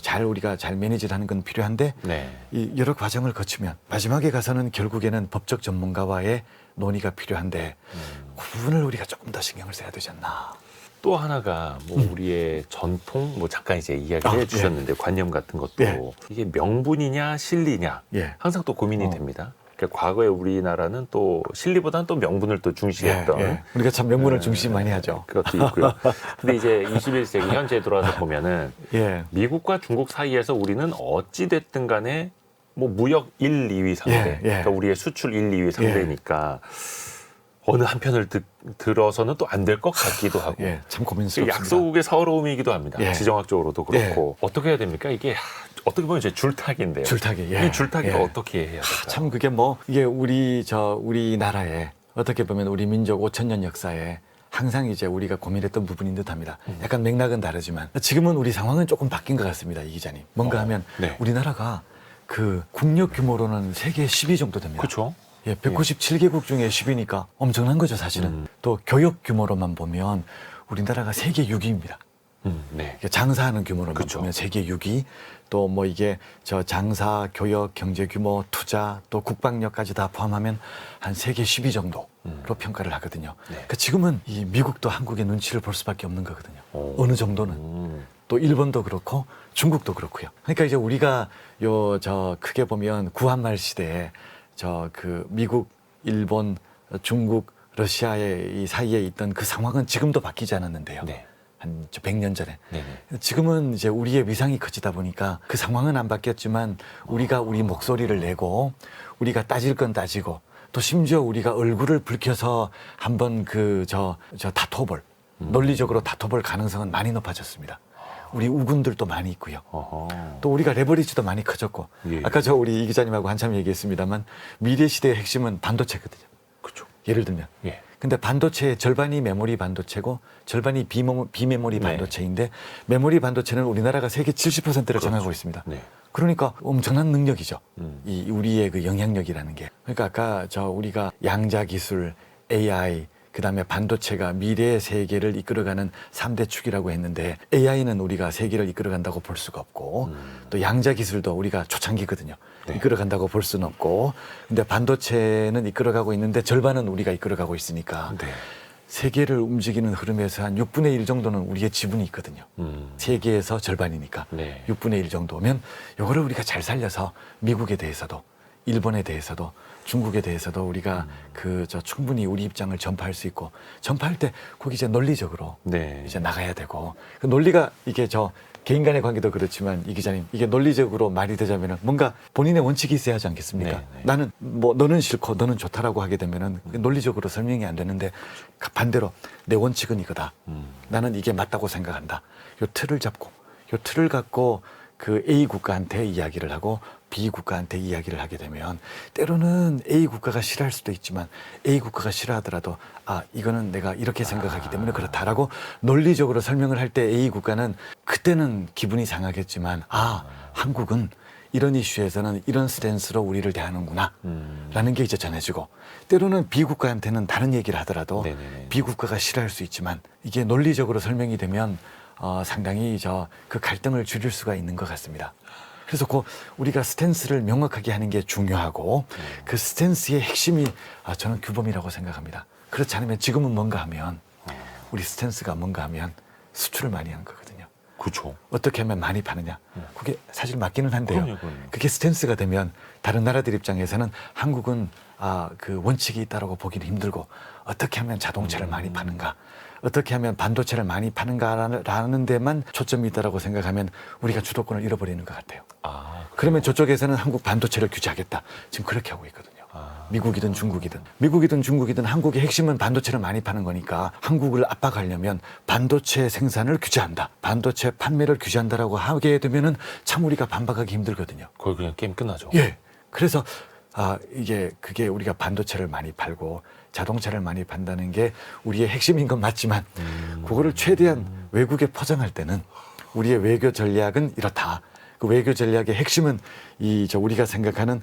잘 우리가 잘 매니지를 하는 건 필요한데 네. 이 여러 과정을 거치면 마지막에 가서는 결국에는 법적 전문가와의 논의가 필요한데 그 부분을 우리가 조금 더 신경을 써야 되지 않나. 또 하나가 뭐 우리의 전통 뭐 잠깐 이제 이야기해 주셨는데 관념 같은 것도 예. 이게 명분이냐 진리냐 예. 항상 또 고민이 됩니다. 그러니까 과거에 우리나라는 또 진리보다는 또 명분을 또 중시했던 우리가 참 명분을 중시 많이 하죠. 그것도 있고요. 근데 이제 21세기 현재 들어와서 보면은 예. 미국과 중국 사이에서 우리는 어찌 됐든 간에 뭐 무역 1, 2위 상대, 그러니까 우리의 수출 1, 2위 상대니까 어느 한편을 들어서는 또 안 될 것 같기도 하고 참 고민스럽습니다. 약속의 서러움이기도 합니다. 지정학적으로도 그렇고 어떻게 해야 됩니까? 이게 어떻게 보면 이제 줄타기인데요. 줄타기. 이 줄타기를 어떻게 해야 될까요? 참 그게 뭐 이게 우리나라에 어떻게 보면 우리 민족 5,000년 역사에 항상 이제 우리가 고민했던 부분인 듯합니다. 약간 맥락은 다르지만 지금은 우리 상황은 조금 바뀐 것 같습니다, 이 기자님. 뭔가 하면 우리나라가 그 국력 규모로는 세계 10위 정도 됩니다. 그렇죠. 197개국 중에 10위니까 엄청난 거죠, 사실은. 또 교역 규모로만 보면 우리나라가 세계 6위입니다. 네. 장사하는 규모로만 그쵸. 보면 세계 6위, 또 뭐 이게 저 장사, 교역, 경제 규모, 투자, 또 국방력까지 다 포함하면 한 세계 10위 정도로 평가를 하거든요. 그러니까 지금은 이 미국도 한국의 눈치를 볼 수밖에 없는 거거든요. 어느 정도는. 또 일본도 그렇고 중국도 그렇고요. 그러니까 이제 우리가 크게 보면 구한말 시대에 그 미국, 일본, 중국, 러시아의 이 사이에 있던 그 상황은 지금도 바뀌지 않았는데요. 한 100년 전에. 지금은 이제 우리의 위상이 커지다 보니까 그 상황은 안 바뀌었지만 우리가 우리 목소리를 내고 우리가 따질 건 따지고 또 심지어 우리가 얼굴을 붉혀서 한번 저 다퉈볼 논리적으로 다퉈볼 가능성은 많이 높아졌습니다. 우리 우군들도 많이 있고요. 어허. 또 우리가 레버리지도 많이 커졌고 예. 아까 우리 이 기자님하고 한참 얘기했습니다만 미래 시대의 핵심은 반도체거든요. 그렇죠. 예를 들면. 예. 근데 반도체의 절반이 메모리 반도체고 절반이 비메모리 네. 반도체인데 메모리 반도체는 우리나라가 세계 70%를 장악하고 있습니다. 네. 그러니까 엄청난 능력이죠. 음. 이 우리의 그 영향력이라는 게. 그러니까 아까 우리가 양자 기술, AI, 그다음에 반도체가 미래의 세계를 이끌어가는 3대 축이라고 했는데 AI는 우리가 세계를 이끌어간다고 볼 수가 없고 또 양자 기술도 우리가 초창기거든요. 네. 이끌어간다고 볼 수는 없고 근데 반도체는 이끌어가고 있는데 절반은 우리가 이끌어가고 있으니까 네. 세계를 움직이는 흐름에서 한 6분의 1 정도는 우리의 지분이 있거든요. 세계에서 절반이니까 네. 6분의 1 정도면 이거를 우리가 잘 살려서 미국에 대해서도 일본에 대해서도 중국에 대해서도 우리가 충분히 우리 입장을 전파할 수 있고 전파할 때 거기 이제 논리적으로 네. 이제 나가야 되고 그 논리가 이게 개인 간의 관계도 그렇지만 이 기자님 이게 논리적으로 말이 되자면은 뭔가 본인의 원칙이 있어야 하지 않겠습니까? 네, 네. 나는 너는 싫고 너는 좋다라고 하게 되면은 논리적으로 설명이 안 되는데 반대로 내 원칙은 이거다. 나는 이게 맞다고 생각한다. 요 틀을 잡고 요 틀을 갖고 그 A 국가한테 이야기를 하고 B 국가한테 이야기를 하게 되면 때로는 A 국가가 싫어할 수도 있지만 A 국가가 싫어하더라도 이거는 내가 이렇게 생각하기 때문에 그렇다라고 논리적으로 설명을 할 때 A 국가는 그때는 기분이 상하겠지만 한국은 이런 이슈에서는 이런 스탠스로 우리를 대하는구나 라는 게 이제 전해지고 때로는 B 국가한테는 다른 얘기를 하더라도 네네네. B 국가가 싫어할 수 있지만 이게 논리적으로 설명이 되면 상당히 그 갈등을 줄일 수가 있는 것 같습니다. 그래서 우리가 스탠스를 명확하게 하는 게 중요하고 그 스탠스의 핵심이 저는 규범이라고 생각합니다. 그렇지 않으면 지금은 뭔가 하면 우리 스탠스가 뭔가 하면 수출을 많이 하는 거거든요. 그렇죠. 어떻게 하면 많이 파느냐. 그게 사실 맞기는 한데요. 그럼요. 그게 스탠스가 되면 다른 나라들 입장에서는 한국은 그 원칙이 있다라고 보기는 힘들고 어떻게 하면 자동차를 많이 파는가. 어떻게 하면 반도체를 많이 파는가라는 데만 초점이 있다라고 생각하면 우리가 주도권을 잃어버리는 것 같아요. 그러면 저쪽에서는 한국 반도체를 규제하겠다. 지금 그렇게 하고 있거든요. 미국이든 중국이든 한국의 핵심은 반도체를 많이 파는 거니까 한국을 압박하려면 반도체 생산을 규제한다. 반도체 판매를 규제한다라고 하게 되면은 참 우리가 반박하기 힘들거든요. 거의 그냥 게임 끝나죠. 예. 그래서 그게 우리가 반도체를 많이 팔고 자동차를 많이 판다는 게 우리의 핵심인 건 맞지만 그거를 최대한 외국에 포장할 때는 우리의 외교 전략은 이렇다. 그 외교 전략의 핵심은 우리가 생각하는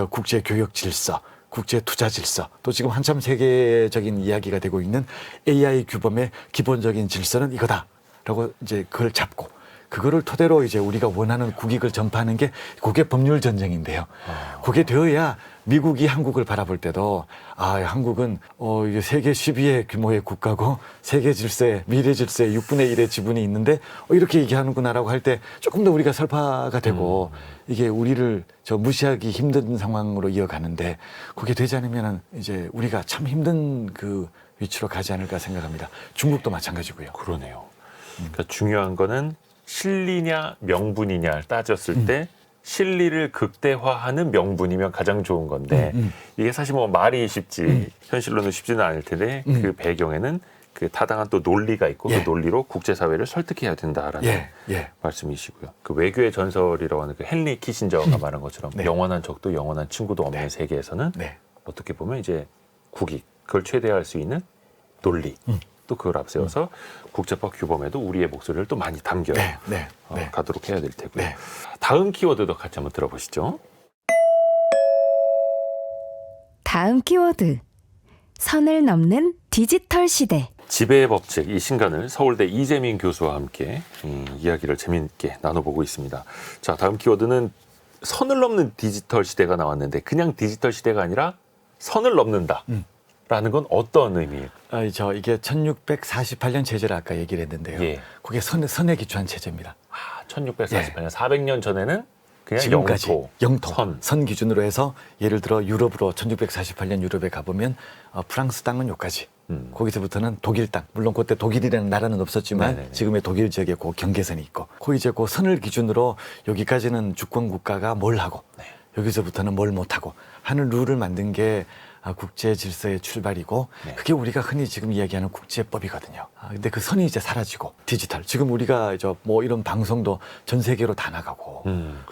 국제 교역 질서, 국제 투자 질서, 또 지금 한참 세계적인 이야기가 되고 있는 AI 규범의 기본적인 질서는 이거다라고 이제 그걸 잡고 그거를 토대로 이제 우리가 원하는 국익을 전파하는 게 그게 법률 전쟁인데요. 그게 되어야 미국이 한국을 바라볼 때도 한국은 이게 세계 12의 규모의 국가고 세계 질서에 미래 질서에 6분의 1의 지분이 있는데 이렇게 얘기하는구나라고 할 때 조금 더 우리가 설파가 되고 이게 우리를 무시하기 힘든 상황으로 이어가는데 그게 되지 않으면 이제 우리가 참 힘든 그 위치로 가지 않을까 생각합니다. 중국도 마찬가지고요. 그러네요. 그러니까 중요한 거는 실리냐 명분이냐 따졌을 때 실리를 극대화하는 명분이면 가장 좋은 건데 이게 사실 말이 쉽지 현실로는 쉽지는 않을 텐데 그 배경에는 그 타당한 또 논리가 있고 그 논리로 국제사회를 설득해야 된다라는 말씀이시고요. 그 외교의 전설이라고 하는 그 헨리 키신저가 말한 것처럼 영원한 적도 영원한 친구도 없는 세계에서는 어떻게 보면 이제 국익 그걸 최대화할 수 있는 논리 또 그걸 앞세워서 국제법 규범에도 우리의 목소리를 또 많이 담겨 가도록 해야 될 테고요. 다음 키워드도 같이 한번 들어보시죠. 다음 키워드. 선을 넘는 디지털 시대. 지배의 법칙 이 신간을 서울대 이재민 교수와 함께 이야기를 재미있게 나눠보고 있습니다. 자, 다음 키워드는 선을 넘는 디지털 시대가 나왔는데 그냥 디지털 시대가 아니라 선을 넘는다. 라는 건 어떤 의미예요? 이게 1648년 체제를 아까 얘기를 했는데요. 그게 선에 기초한 체제입니다. 1648년, 400년 전에는 그냥 지금까지 영토, 선 기준으로 해서 예를 들어 유럽으로 1648년 유럽에 가보면 프랑스 땅은 여기까지. 거기서부터는 독일 땅, 물론 그때 독일이라는 나라는 없었지만 지금의 독일 지역에 그 경계선이 있고 이제 그 선을 기준으로 여기까지는 주권 국가가 뭘 하고 여기서부터는 뭘 못하고 하는 룰을 만든 게 국제 질서의 출발이고 네. 그게 우리가 흔히 지금 이야기하는 국제법이거든요. 근데 그 선이 이제 사라지고 디지털. 지금 우리가 뭐 이런 방송도 전 세계로 다 나가고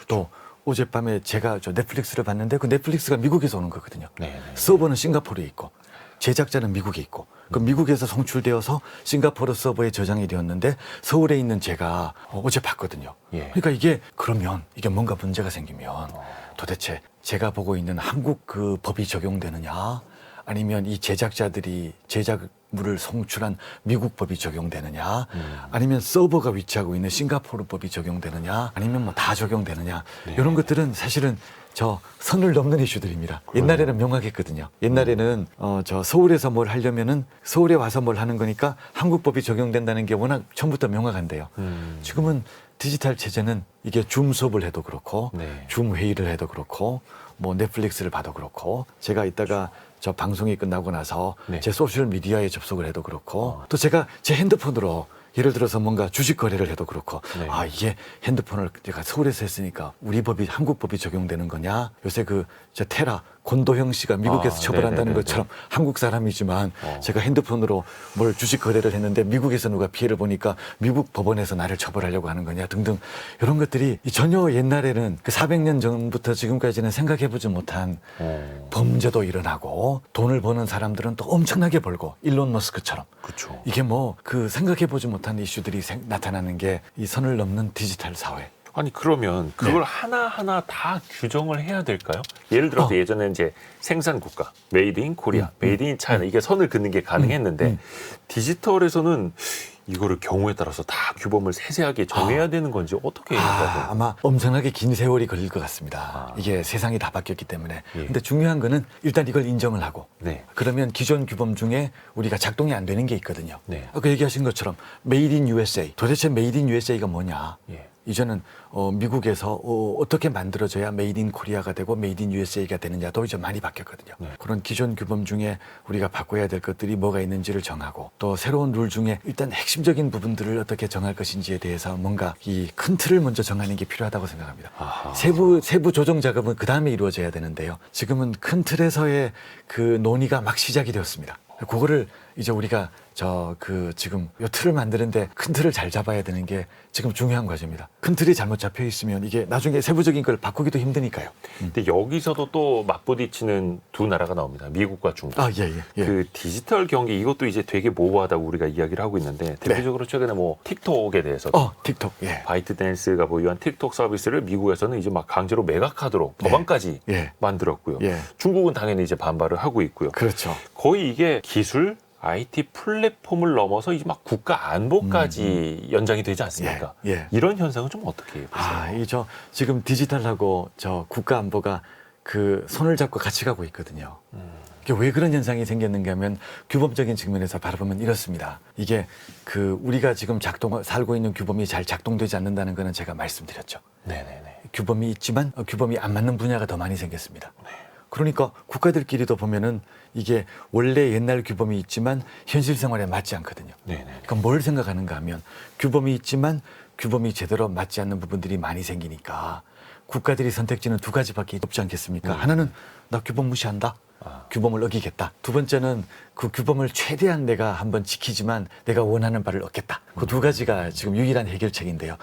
또 어젯밤에 제가 넷플릭스를 봤는데 그 넷플릭스가 미국에서 오는 거거든요. 네. 서버는 싱가포르에 있고 제작자는 미국에 있고 그 미국에서 송출되어서 싱가포르 서버에 저장이 되었는데 서울에 있는 제가 어제 봤거든요. 예. 그러니까 이게 그러면 이게 뭔가 문제가 생기면 도대체 제가 보고 있는 한국 그 법이 적용되느냐 아니면 이 제작자들이 제작물을 송출한 미국 법이 적용되느냐 아니면 서버가 위치하고 있는 싱가포르 법이 적용되느냐 아니면 뭐 다 적용되느냐 네. 이런 것들은 사실은 저 선을 넘는 이슈들입니다. 옛날에는 명확했거든요. 옛날에는 저 서울에서 뭘 하려면은 서울에 와서 뭘 하는 거니까 한국 법이 적용된다는 게 워낙 처음부터 명확한데요. 지금은 디지털 체제는 이게 줌 수업을 해도 그렇고 네. 줌 회의를 해도 그렇고 뭐 넷플릭스를 봐도 그렇고 제가 이따가 저 방송이 끝나고 나서 네. 제 소셜 미디어에 접속을 해도 그렇고 또 제가 제 핸드폰으로 예를 들어서 뭔가 주식 거래를 해도 그렇고 네. 이게 핸드폰을 제가 서울에서 했으니까 우리 법이 한국 법이 적용되는 거냐 요새 저 테라 권도형 씨가 미국에서 처벌한다는 네네네네. 것처럼 한국 사람이지만 어. 제가 핸드폰으로 뭘 주식 거래를 했는데 미국에서 누가 피해를 보니까 미국 법원에서 나를 처벌하려고 하는 거냐 등등 이런 것들이 전혀 옛날에는 그 400년 전부터 지금까지는 생각해보지 못한 범죄도 일어나고 돈을 버는 사람들은 또 엄청나게 벌고 일론 머스크처럼 그렇죠. 이게 뭐 그 생각해보지 못한 이슈들이 나타나는 게 이 선을 넘는 디지털 사회. 아니 그러면 그걸 하나하나 다 규정을 해야 될까요? 예를 들어서 예전에 이제 생산 국가, 메이드 인 코리아, 메이드 인 차이나 이게 선을 긋는 게 가능했는데 디지털에서는 이거를 경우에 따라서 다 규범을 세세하게 정해야 되는 건지 어떻게 해야 될까요? 아마 엄청나게 긴 세월이 걸릴 것 같습니다. 이게 세상이 다 바뀌었기 때문에. 예. 근데 중요한 거는 일단 이걸 인정을 하고 네. 그러면 기존 규범 중에 우리가 작동이 안 되는 게 있거든요. 네. 아까 얘기하신 것처럼 메이드 인 USA. 도대체 메이드 인 USA가 뭐냐? 예. 이제는 미국에서 어떻게 만들어져야 메이드 인 코리아가 되고 메이드 인 USA가 되느냐도 이제 많이 바뀌었거든요. 네. 그런 기존 규범 중에 우리가 바꿔야 될 것들이 뭐가 있는지를 정하고 또 새로운 룰 중에 일단 핵심적인 부분들을 어떻게 정할 것인지에 대해서 뭔가 이 큰 틀을 먼저 정하는 게 필요하다고 생각합니다. 아하. 세부 조정 작업은 그 다음에 이루어져야 되는데요. 지금은 큰 틀에서의 그 논의가 막 시작이 되었습니다. 그거를 이제 우리가 지금 요 틀을 만드는데 큰 틀을 잘 잡아야 되는 게 지금 중요한 과제입니다. 큰 틀이 잘못 잡혀 있으면 이게 나중에 세부적인 걸 바꾸기도 힘드니까요. 근데 여기서도 또 맞부딪히는 두 나라가 나옵니다. 미국과 중국. 예. 그 디지털 경기 이것도 이제 되게 모호하다고 우리가 이야기를 하고 있는데 대표적으로 최근에 뭐 틱톡에 대해서 틱톡. 예. 바이트댄스가 보유한 틱톡 서비스를 미국에서는 이제 막 강제로 매각하도록 법안까지 예. 만들었고요. 예. 중국은 당연히 이제 반발을 하고 있고요. 그렇죠. 거의 이게 기술 IT 플랫폼을 넘어서 이제 막 국가 안보까지 연장이 되지 않습니까? 예. 이런 현상은 좀 어떻게 보세요? 지금 디지털하고 국가 안보가 그 손을 잡고 같이 가고 있거든요. 이게 왜 그런 현상이 생겼는가 하면 규범적인 측면에서 바라보면 이렇습니다. 이게 우리가 지금 살고 있는 규범이 잘 작동되지 않는다는 거는 제가 말씀드렸죠. 네네네. 규범이 있지만 규범이 안 맞는 분야가 더 많이 생겼습니다. 그러니까 국가들끼리도 보면은 이게 원래 옛날 규범이 있지만 현실 생활에 맞지 않거든요. 네네. 그러니까 뭘 생각하는가 하면 규범이 있지만 규범이 제대로 맞지 않는 부분들이 많이 생기니까 국가들이 선택지는 두 가지밖에 없지 않겠습니까? 하나는 나 규범 무시한다. 규범을 어기겠다. 두 번째는 그 규범을 최대한 내가 한번 지키지만 내가 원하는 바를 얻겠다. 그 두 가지가 지금 유일한 해결책인데요.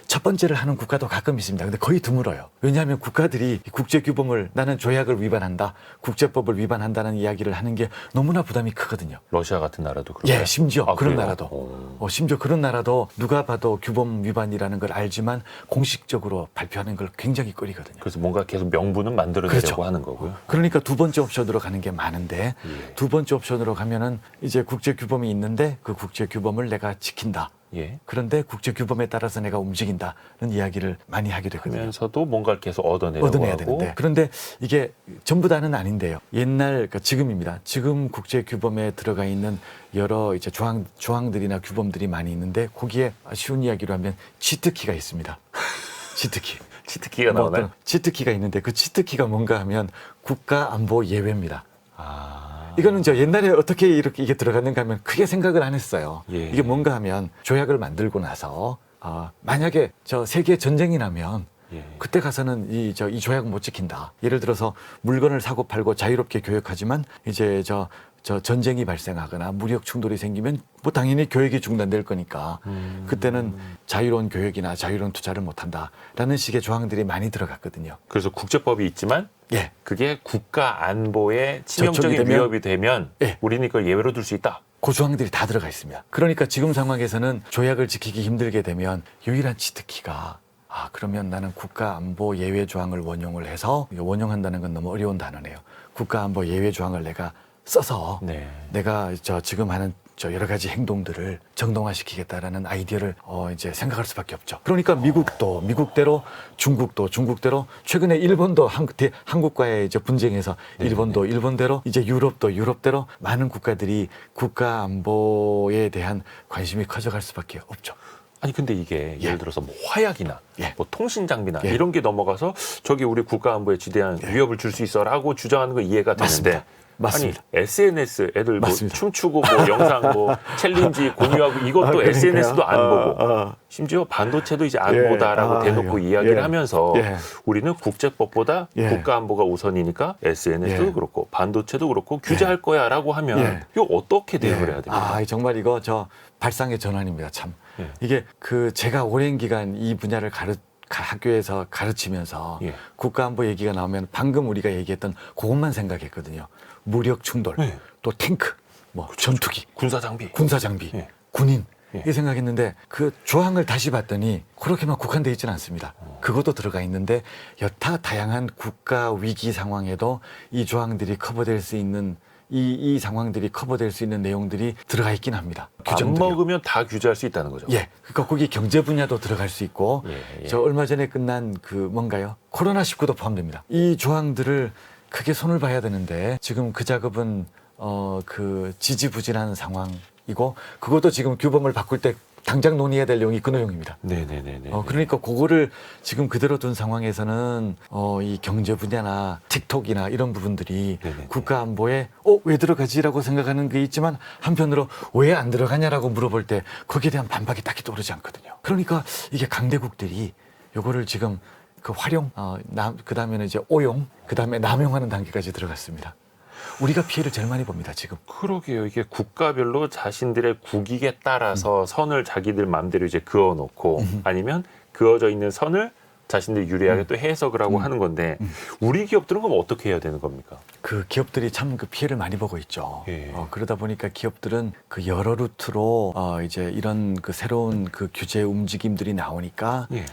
첫 번째를 하는 국가도 가끔 있습니다. 근데 거의 드물어요. 왜냐하면 국가들이 국제 규범을 나는 조약을 위반한다. 국제법을 위반한다는 이야기를 하는 게 너무나 부담이 크거든요. 러시아 같은 나라도 그런가요? 예, 심지어 그런 그래요? 나라도. 심지어 그런 나라도 누가 봐도 규범 위반이라는 걸 알지만 공식적으로 발표하는 걸 굉장히 꺼리거든요. 그래서 뭔가 계속 명분은 만들어내려고 하는 거고요. 그러니까 두 번째 옵션으로 가는 게 많은데 두 번째 옵션으로 가면은 이제 국제 규범이 있는데 그 국제 규범을 내가 지킨다. 예. 그런데 국제 규범에 따라서 내가 움직인다는 이야기를 많이 하게 되거든요. 하면서도 뭔가를 계속 얻어내야 되는데 그런데 이게 전부 다는 아닌데요. 그러니까 지금입니다. 지금 국제 규범에 들어가 있는 여러 이제 조항들이나 규범들이 많이 있는데 거기에 쉬운 이야기로 하면 치트키가 있습니다. 치트키가 나오나요? 치트키가 있는데 그 치트키가 뭔가 하면 국가 안보 예외입니다. 이거는 옛날에 어떻게 이렇게 이게 들어갔는가 하면 크게 생각을 안 했어요. 예. 이게 뭔가 하면 조약을 만들고 나서 만약에 세계 전쟁이 나면 예. 그때 가서는 이 조약은 못 지킨다. 예를 들어서 물건을 사고 팔고 자유롭게 교역하지만 이제 저 전쟁이 발생하거나 무력 충돌이 생기면 뭐 당연히 교역이 중단될 거니까 그때는 자유로운 교역이나 자유로운 투자를 못 한다라는 식의 조항들이 많이 들어갔거든요. 그래서 국제법이 있지만 예. 그게 국가 안보에 저촉이 치명적인 되면, 위협이 되면 예. 우리는 이걸 예외로 둘 수 있다. 그 조항들이 다 들어가 있습니다. 그러니까 지금 상황에서는 조약을 지키기 힘들게 되면 유일한 치트키가 그러면 나는 국가안보 예외 조항을 원용을 해서 원용한다는 건 너무 어려운 단어네요. 국가안보 예외 조항을 내가 써서 네. 내가 지금 하는 여러 가지 행동들을 정당화시키겠다라는 아이디어를 이제 생각할 수밖에 없죠. 그러니까 미국대로 중국대로 최근에 일본도 한국과의 이제 분쟁에서 일본도 일본대로 이제 유럽대로 많은 국가들이 국가 안보에 대한 관심이 커져갈 수밖에 없죠. 아니 근데 이게 예를 들어서 뭐 화약이나 예. 뭐 통신 장비나 예. 이런 게 넘어가서 저기 우리 국가 안보에 지대한 예. 위협을 줄 수 있어라고 주장하는 거 이해가 되는데 맞습니다. 아니 SNS 애들 뭐 맞습니다. 춤추고 뭐 영상 뭐 챌린지 공유하고 이것도 그러니까요. SNS도 안 보고 심지어 반도체도 이제 안 예. 보다라고 대놓고 이야기를 예. 하면서 예. 우리는 국제법보다 예. 국가 안보가 우선이니까 SNS도 예. 그렇고 반도체도 그렇고 규제할 거야라고 하면 예. 이거 어떻게 대응을 해야 됩니까? 정말 이거 발상의 전환입니다. 참. 예. 이게 제가 오랜 기간 이 분야를 학교에서 가르치면서 예. 국가안보 얘기가 나오면 방금 우리가 얘기했던 그것만 생각했거든요. 무력 충돌, 예. 또 탱크, 뭐 전투기, 군사 장비. 군사 장비, 예. 군인 예. 이 생각했는데 그 조항을 다시 봤더니 그렇게만 국한되어 있지는 않습니다. 그것도 들어가 있는데 여타 다양한 국가 위기 상황에도 이 조항들이 커버될 수 있는 이 상황들이 커버될 수 있는 내용들이 들어가 있긴 합니다. 안 규정들이요. 먹으면 다 규제할 수 있다는 거죠. 예, 그러니까 거기 경제 분야도 들어갈 수 있고, 예. 저 얼마 전에 끝난 뭔가요? 코로나19도 포함됩니다. 이 조항들을 크게 손을 봐야 되는데 지금 그 작업은 지지부진한 상황이고, 그것도 지금 규범을 바꿀 때 당장 논의해야 될 내용이 그 내용입니다. 네네네. 그러니까 그거를 지금 그대로 둔 상황에서는 이 경제 분야나 틱톡이나 이런 부분들이 네네네. 국가 안보에 왜 들어가지라고 생각하는 게 있지만 한편으로 왜 안 들어가냐라고 물어볼 때 거기에 대한 반박이 딱히 떠오르지 않거든요. 그러니까 이게 강대국들이 요거를 지금 그 활용, 그다음에는 이제 오용, 그다음에 남용하는 단계까지 들어갔습니다. 우리가 피해를 제일 많이 봅니다, 지금. 그러게요. 이게 국가별로 자신들의 국익에 따라서 선을 자기들 마음대로 이제 그어놓고 아니면 그어져 있는 선을 자신들 유리하게 또 해석을 하고 하는 건데 우리 기업들은 그럼 어떻게 해야 되는 겁니까? 그 기업들이 참 그 피해를 많이 보고 있죠. 예. 그러다 보니까 기업들은 그 여러 루트로 이제 이런 그 새로운 그 규제 움직임들이 나오니까 예.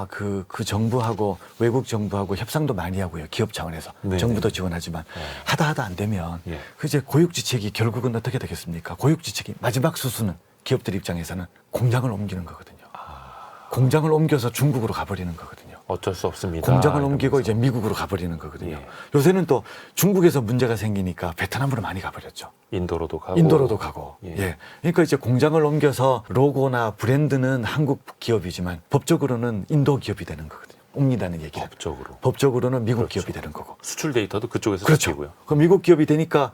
그 정부하고 외국 정부하고 협상도 많이 하고요. 기업 차원에서 네네. 정부도 지원하지만 하다 안 되면 예. 그 이제 고육지책이 결국은 어떻게 되겠습니까? 고육지책이 마지막 수순은 기업들 입장에서는 공장을 옮기는 거거든요. 공장을 옮겨서 중국으로 가버리는 거거든요. 어쩔 수 없습니다. 공장을 옮기고 이러면서. 이제 미국으로 가버리는 거거든요. 예. 요새는 또 중국에서 문제가 생기니까 베트남으로 많이 가버렸죠. 인도로도 가고. 인도로도 가고. 예. 예. 그러니까 이제 공장을 옮겨서 로고나 브랜드는 한국 기업이지만 법적으로는 인도 기업이 되는 거거든요. 옮긴다는 얘기는. 법적으로는 미국 그렇죠. 기업이 되는 거고. 수출 데이터도 그쪽에서 그렇죠. 잡히고요. 그 미국 기업이 되니까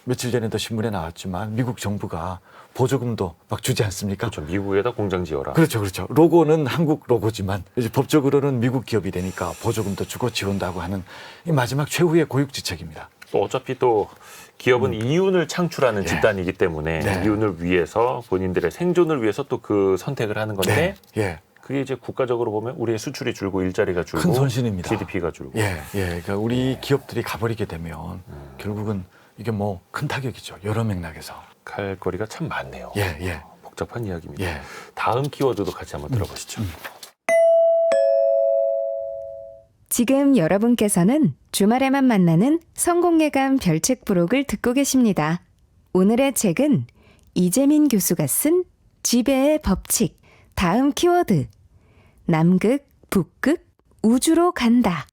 며칠 전에도 신문에 나왔지만 미국 정부가 보조금도 막 주지 않습니까? 그렇죠. 미국에다 공장 지어라. 그렇죠. 로고는 한국 로고지만 이제 법적으로는 미국 기업이 되니까 보조금도 주고 지원도 하고 하는 이 마지막 최후의 고육지책입니다. 또 어차피 또 기업은 이윤을 창출하는 예. 집단이기 때문에 네. 이윤을 위해서 본인들의 생존을 위해서 또 그 선택을 하는 건데 예. 그게 이제 국가적으로 보면 우리의 수출이 줄고 일자리가 줄고 큰 손실입니다. GDP가 줄고. 예. 그러니까 우리 기업들이 가버리게 되면 결국은 이게 뭐 큰 타격이죠. 여러 맥락에서. 갈 거리가 참 많네요. 예. 복잡한 이야기입니다. 예. 다음 키워드도 같이 한번 들어보시죠. 지금 여러분께서는 주말에만 만나는 성공예감 별책 부록을 듣고 계십니다. 오늘의 책은 이재민 교수가 쓴 지배의 법칙, 다음 키워드, 남극, 북극, 우주로 간다.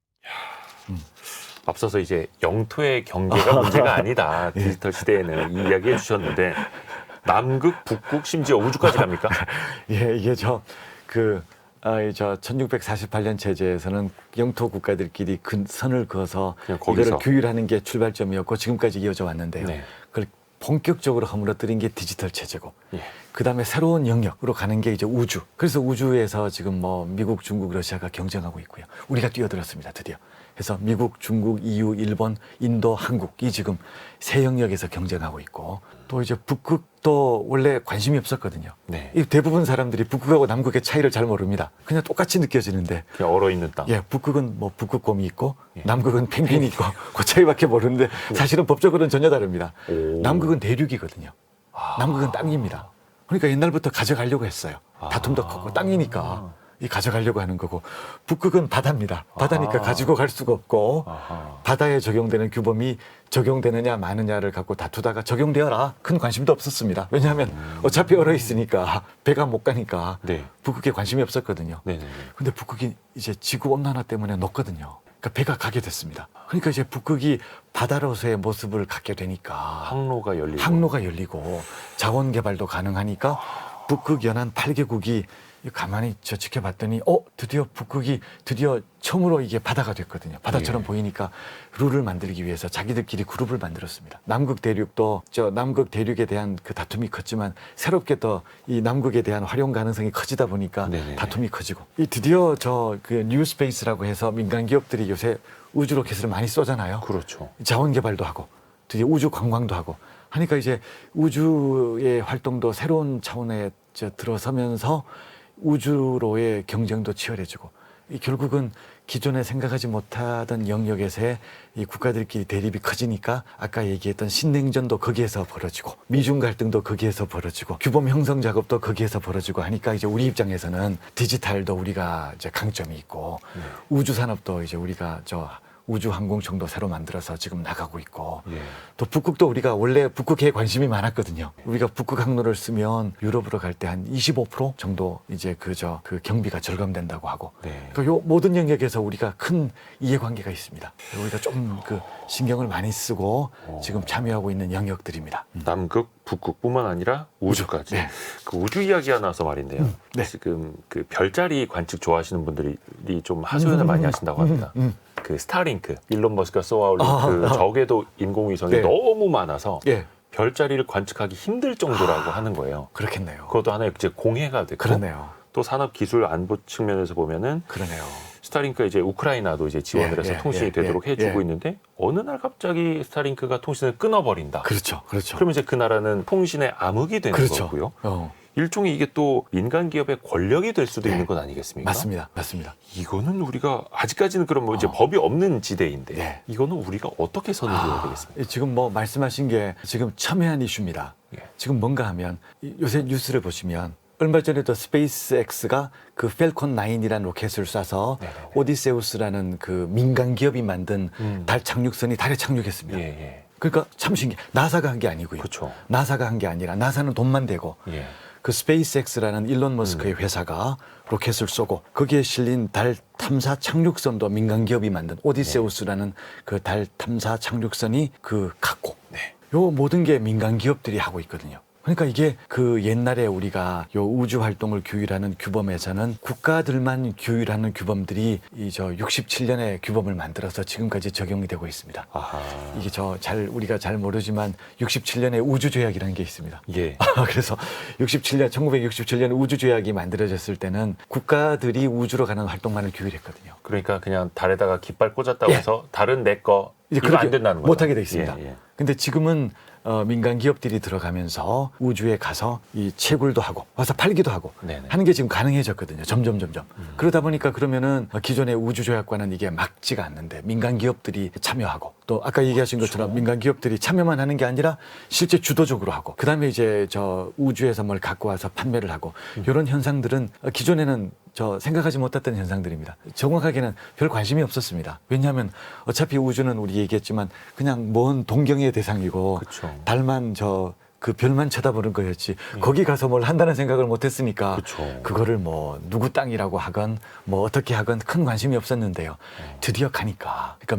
앞서서 이제 영토의 경계가 문제가 아니다. 디지털 시대에는 이 이야기 해주셨는데 남극, 북극, 심지어 우주까지 갑니까? 예, 이게 1648년 체제에서는 영토 국가들끼리 선을 그어서 그냥 거기서. 이거를 규율하는 게 출발점이었고 지금까지 이어져 왔는데요. 네. 그걸 본격적으로 허물어뜨린 게 디지털 체제고 예. 그다음에 새로운 영역으로 가는 게 이제 우주. 그래서 우주에서 지금 뭐 미국, 중국, 러시아가 경쟁하고 있고요. 우리가 뛰어들었습니다. 드디어. 그래서 미국, 중국, EU, 일본, 인도, 한국이 지금 새 영역에서 경쟁하고 있고 또 이제 북극도 원래 관심이 없었거든요. 네. 이 대부분 사람들이 북극하고 남극의 차이를 잘 모릅니다. 그냥 똑같이 느껴지는데 그냥 얼어있는 땅. 예, 북극은 뭐 북극곰이 있고 예. 남극은 펭귄이 있고 그 차이밖에 모르는데 사실은 법적으로는 전혀 다릅니다. 오. 남극은 대륙이거든요. 아. 남극은 땅입니다. 그러니까 옛날부터 가져가려고 했어요. 다툼도 크고 땅이니까 이 가져가려고 하는 거고 북극은 바다입니다. 바다니까 가지고 갈 수가 없고 아하. 바다에 적용되는 규범이 적용되느냐 마느냐를 갖고 다투다가 적용되어라 큰 관심도 없었습니다. 왜냐하면 어차피 얼어 있으니까 배가 못 가니까 네. 북극에 관심이 없었거든요. 네네네. 근데 북극이 이제 지구 온난화 때문에 녹거든요. 그러니까 배가 가게 됐습니다. 그러니까 이제 북극이 바다로서의 모습을 갖게 되니까 항로가 열리고 자원 개발도 가능하니까 북극 연안 8개국이 가만히 지켜봤더니 드디어 북극이 드디어 처음으로 이게 바다가 됐거든요. 바다처럼 예. 보이니까 룰을 만들기 위해서 자기들끼리 그룹을 만들었습니다. 남극 대륙도 남극 대륙에 대한 그 다툼이 컸지만 새롭게 더 이 남극에 대한 활용 가능성이 커지다 보니까 네네네. 다툼이 커지고 이 드디어 그 뉴스페이스라고 해서 민간 기업들이 요새 우주 로켓을 많이 쏘잖아요. 그렇죠. 자원 개발도 하고 드디어 우주 관광도 하고 하니까 이제 우주의 활동도 새로운 차원에 들어서면서 우주로의 경쟁도 치열해지고 결국은 기존에 생각하지 못하던 영역에서의 이 국가들끼리 대립이 커지니까 아까 얘기했던 신냉전도 거기에서 벌어지고 미중 갈등도 거기에서 벌어지고 규범 형성 작업도 거기에서 벌어지고 하니까 이제 우리 입장에서는 디지털도 우리가 이제 강점이 있고 우주 산업도 이제 우리가 우주항공청도 새로 만들어서 지금 나가고 있고 예. 또 북극도 우리가 원래 북극에 관심이 많았거든요. 우리가 북극 항로를 쓰면 유럽으로 갈 때 한 25% 정도 이제 그 경비가 절감된다고 하고 네. 그러니까 요 모든 영역에서 우리가 큰 이해관계가 있습니다. 우리가 좀 그 신경을 많이 쓰고 지금 참여하고 있는 영역들입니다. 남극, 북극뿐만 아니라 우주까지. 네. 그 우주 이야기가 나서 말인데요. 네. 지금 그 별자리 관측 좋아하시는 분들이 좀 하소연을 많이 하신다고 합니다. 그 스타링크, 일론 머스크가 쏘아올린 그 저궤도 인공위성이 네. 너무 많아서 예, 별자리를 관측하기 힘들 정도라고 하는 거예요. 그렇겠네요. 그것도 하나의 이제 공해가 됐고 그러네요. 또 산업 기술 안보 측면에서 보면은 그러네요. 스타링크가 이제 우크라이나도 이제 지원을 해서 통신이 되도록 해주고 예. 있는데 어느 날 갑자기 스타링크가 통신을 끊어버린다. 그렇죠. 그러면 이제 그 나라는 통신의 암흑이 되는 그렇죠. 거고요. 어, 일종의 이게 또 민간 기업의 권력이 될 수도 있는 것 아니겠습니까? 맞습니다. 맞습니다. 이거는 우리가 아직까지는 그럼 뭐 이제 법이 없는 지대인데 네. 이거는 우리가 어떻게 선을 그어야 되겠습니까? 지금 뭐 말씀하신 게 지금 첨예한 이슈입니다. 예. 지금 뭔가 하면 요새 뉴스를 보시면 얼마 전에도 스페이스X가 그 펠콘 9이라는 로켓을 쏴서 네네네. 오디세우스라는 그 민간 기업이 만든 달 착륙선이 달에 착륙했습니다. 예, 예. 그러니까 참 신기해. 나사가 한 게 아니고요. 그렇죠. 나사가 한 게 아니라 나사는 돈만 대고 예. 그 스페이스X라는 일론 머스크의 회사가 로켓을 쏘고 거기에 실린 달 탐사 착륙선도 민간 기업이 만든 오디세우스라는 그 달 탐사 착륙선이 그 갖고 요 모든 게 민간 기업들이 하고 있거든요. 그러니까 이게 그 옛날에 우리가 요 우주 활동을 규율하는 규범에서는 국가들만 규율하는 규범들이 67년에 규범을 만들어서 지금까지 적용이 되고 있습니다. 아하. 이게 우리가 잘 모르지만 67년에 우주조약이라는 게 있습니다. 예. 그래서 1967년 우주조약이 만들어졌을 때는 국가들이 우주로 가는 활동만을 규율했거든요. 그러니까 그냥 달에다가 깃발 꽂았다고 예. 해서 달은 내 거 이거 안 된다는 거죠. 못하게 돼 있습니다. 예, 예. 근데 지금은 민간 기업들이 들어가면서 우주에 가서 이 채굴도 하고 와서 팔기도 하고 네네. 하는 게 지금 가능해졌거든요. 점점. 그러다 보니까 그러면은 기존의 우주조약과는 이게 맞지가 않는데 민간 기업들이 참여하고 또 아까 얘기하신 것처럼 민간 기업들이 참여만 하는 게 아니라 실제 주도적으로 하고 그다음에 이제 우주에서 뭘 갖고 와서 판매를 하고 이런 현상들은 기존에는 생각하지 못했던 현상들입니다. 정확하게는 별 관심이 없었습니다. 왜냐하면 어차피 우주는 우리 얘기했지만 그냥 먼 동경의 대상이고 그쵸. 달만 그 별만 쳐다보는 거였지 거기 가서 뭘 한다는 생각을 못했으니까 그쵸. 그거를 뭐 누구 땅이라고 하건 뭐 어떻게 하건 큰 관심이 없었는데요. 드디어 가니까 그러니까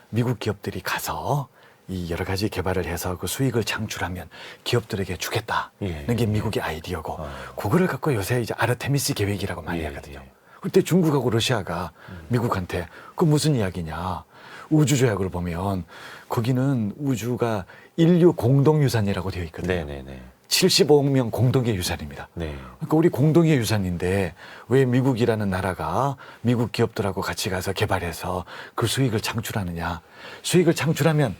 미국 기업들이 가서 이 여러 가지 개발을 해서 그 수익을 창출하면 기업들에게 주겠다는 예. 게 미국의 아이디어고 그거를 갖고 요새 이제 아르테미스 계획이라고 많이 예. 하거든요. 그때 중국하고 러시아가 미국한테 그 무슨 이야기냐? 우주 조약을 보면 거기는 우주가 인류 공동유산이라고 되어 있거든요. 네네네. 75억 명 공동의 유산입니다. 네. 그러니까 우리 공동의 유산인데 왜 미국이라는 나라가 미국 기업들하고 같이 가서 개발해서 그 수익을 창출하느냐. 수익을 창출하면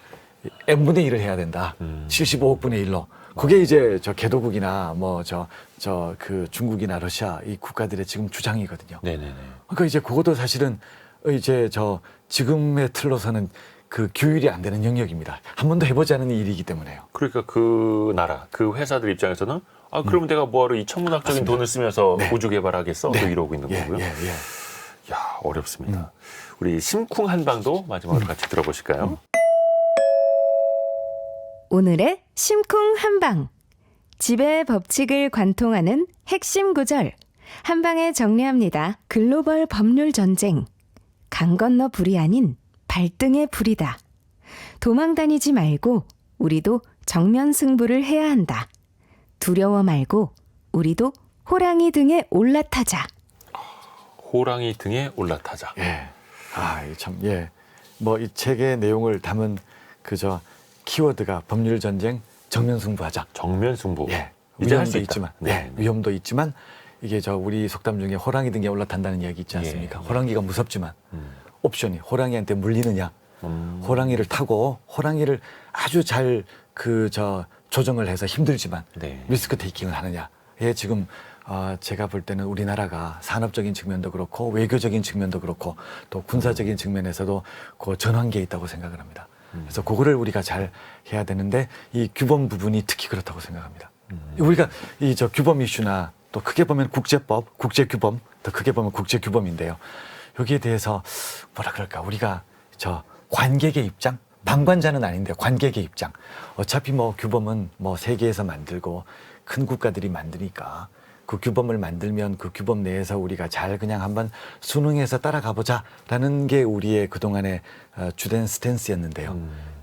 n분의 1을 해야 된다. 75억 분의 1로. 그게 이제 저 개도국이나 뭐 그 중국이나 러시아 이 국가들의 지금 주장이거든요. 네네네. 그러니까 이제 그것도 사실은 이제 지금의 틀로서는 그 규율이 안 되는 영역입니다. 한 번도 해보지 않은 일이기 때문에요. 그러니까 그 나라, 그 회사들 입장에서는 아, 그럼 내가 뭐하러 이 천문학적인 맞습니다. 돈을 쓰면서 네. 우주 개발하겠어? 또 이러고 있는 예, 거고요. 예, 예. 야, 어렵습니다. 우리 심쿵 한방도 마지막으로 같이 들어보실까요? 오늘의 심쿵 한방. 지배의 법칙을 관통하는 핵심 구절. 한방에 정리합니다. 글로벌 법률 전쟁. 강 건너 불이 아닌 발등의 불이다. 도망 다니지 말고 우리도 정면 승부를 해야 한다. 두려워 말고 우리도 호랑이 등에 올라타자. 호랑이 등에 올라타자. 예. 아, 참, 예. 뭐 이 책의 내용을 담은 키워드가 법률 전쟁, 정면 승부하자. 정면 승부. 예. 이제 할 위험도 수 있다. 있지만, 네. 위험도 있지만 이게 우리 속담 중에 호랑이 등에 올라탄다는 이야기 있지 않습니까? 예. 호랑이가 무섭지만 옵션이 호랑이한테 물리느냐, 호랑이를 타고 호랑이를 아주 잘 조정을 해서 힘들지만 네. 리스크 테이킹을 하느냐. 예, 지금 제가 볼 때는 우리나라가 산업적인 측면도 그렇고 외교적인 측면도 그렇고 또 군사적인 측면에서도 그 전환기에 있다고 생각을 합니다. 그래서 그거를 우리가 잘 해야 되는데 이 규범 부분이 특히 그렇다고 생각합니다. 우리가 규범 이슈나 또 크게 보면 국제법, 국제규범, 더 크게 보면 국제규범인데요. 여기에 대해서 뭐라 그럴까? 우리가 관객의 입장, 방관자는 아닌데 관객의 입장. 어차피 뭐 규범은 뭐 세계에서 만들고 큰 국가들이 만드니까 그 규범을 만들면 그 규범 내에서 우리가 잘 그냥 한번 순응해서 따라가 보자라는 게 우리의 그동안의 주된 스탠스였는데요.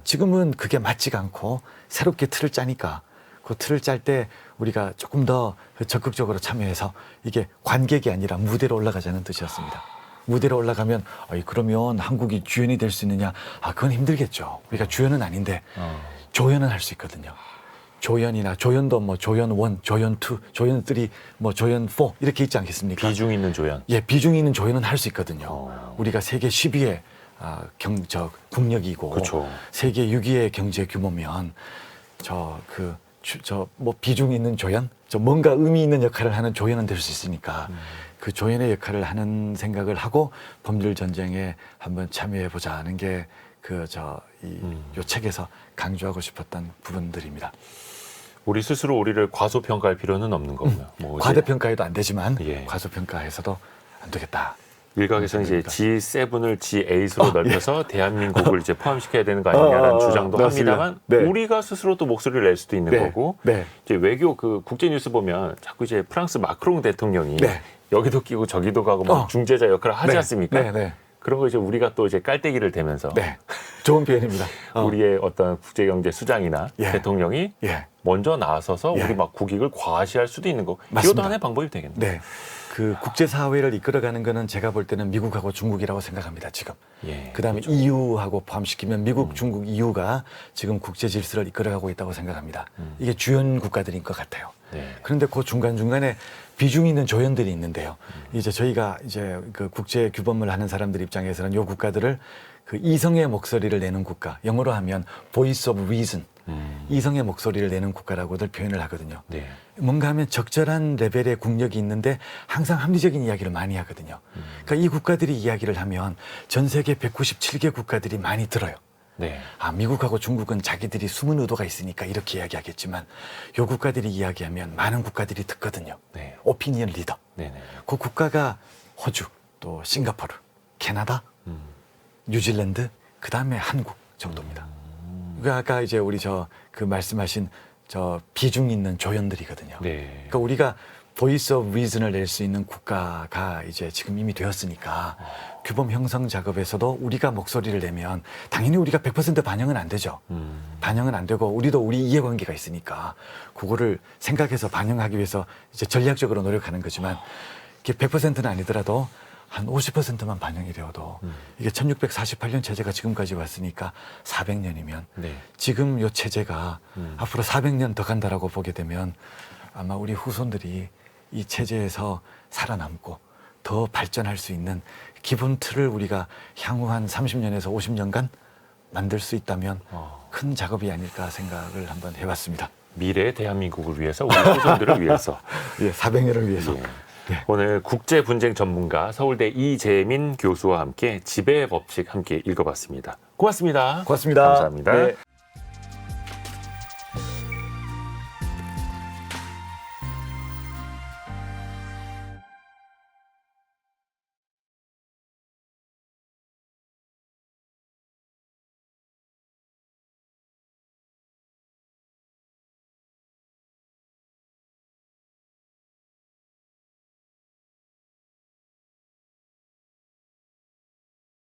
지금은 그게 맞지가 않고 새롭게 틀을 짜니까 그 틀을 짤 때 우리가 조금 더 적극적으로 참여해서 이게 관객이 아니라 무대로 올라가자는 뜻이었습니다. 무대로 올라가면 그러면 한국이 주연이 될 수 있느냐? 그건 힘들겠죠. 우리가 주연은 아닌데 조연은 할 수 있거든요. 조연이나 조연도 뭐 조연 1, 조연 2, 조연 3, 뭐 조연 4 이렇게 있지 않겠습니까? 비중 있는 조연. 예, 비중 있는 조연은 할 수 있거든요. 우리가 세계 10위의 국력이고 그쵸. 세계 6위의 경제 규모면 뭐 비중 있는 조연, 뭔가 의미 있는 역할을 하는 조연은 될 수 있으니까 그 조연의 역할을 하는 생각을 하고 법률 전쟁에 한번 참여해 보자 하는 게 요 책에서 강조하고 싶었던 부분들입니다. 우리 스스로 우리를 과소평가할 필요는 없는 거고요. 뭐 과대평가해도 안 되지만 예. 과소평가해서도 안 되겠다. 일각에서는 이제 그러니까. G7을 G8으로 넓혀서 대한민국을 이제 포함시켜야 되는 거 아니냐라는 주장도 맞습니다. 합니다만 네. 우리가 스스로 또 목소리를 낼 수도 있는 네. 거고 네. 이제 외교 그 국제 뉴스 보면 자꾸 이제 프랑스 마크롱 대통령이 네. 여기도 끼고 저기도 가고 막 중재자 역할을 하지 네. 않습니까? 네. 네. 그런 거 이제 우리가 또 이제 깔때기를 대면서 네. 좋은 표현입니다. 우리의 어떤 국제경제 수장이나 예. 대통령이 예. 먼저 나서서 예. 우리 막 국익을 과시할 수도 있는 거. 맞습니다. 이것도 하나의 방법이 되겠네요. 네. 그 국제사회를 이끌어가는 거는 제가 볼 때는 미국하고 중국이라고 생각합니다, 지금. 예. 그다음에 EU하고 포함시키면 미국, 중국, EU가 지금 국제 질서를 이끌어가고 있다고 생각합니다. 이게 주연 국가들인 것 같아요. 네. 그런데 그 중간중간에 비중 있는 조연들이 있는데요. 이제 저희가 이제 그 국제 규범을 하는 사람들 입장에서는 요 국가들을 그 이성의 목소리를 내는 국가, 영어로 하면 voice of reason, 이성의 목소리를 내는 국가라고들 표현을 하거든요. 네. 뭔가 하면 적절한 레벨의 국력이 있는데 항상 합리적인 이야기를 많이 하거든요. 그러니까 이 국가들이 이야기를 하면 전 세계 197개 국가들이 많이 들어요. 네. 미국하고 중국은 자기들이 숨은 의도가 있으니까 이렇게 이야기하겠지만 요 국가들이 이야기하면 많은 국가들이 듣거든요. 네. 오피니언 리더. 네네. 그 국가가 호주, 또 싱가포르, 캐나다, 뉴질랜드, 그 다음에 한국 정도입니다. 그 아까 이제 우리 그 말씀하신 비중 있는 조연들이거든요. 네. 그러니까 우리가 보이스 오브 리즌을 낼 수 있는 국가가 이제 지금 이미 되었으니까 규범 형성 작업에서도 우리가 목소리를 내면 당연히 우리가 100% 반영은 안 되죠. 반영은 안 되고 우리도 우리 이해관계가 있으니까 그거를 생각해서 반영하기 위해서 이제 전략적으로 노력하는 거지만 이게 100%는 아니더라도 한 50%만 반영이 되어도 이게 1648년 체제가 지금까지 왔으니까 400년이면 네. 지금 요 체제가 앞으로 400년 더 간다라고 보게 되면 아마 우리 후손들이 이 체제에서 살아남고 더 발전할 수 있는 기본 틀을 우리가 향후 한 30년에서 50년간 만들 수 있다면 큰 작업이 아닐까 생각을 한번 해봤습니다. 미래의 대한민국을 위해서, 우리 후손들을 위해서. 예, 400년을 위해서. 예. 네. 오늘 국제 분쟁 전문가 서울대 이재민 교수와 함께 지배의 법칙 함께 읽어봤습니다. 고맙습니다. 고맙습니다. 감사합니다. 네.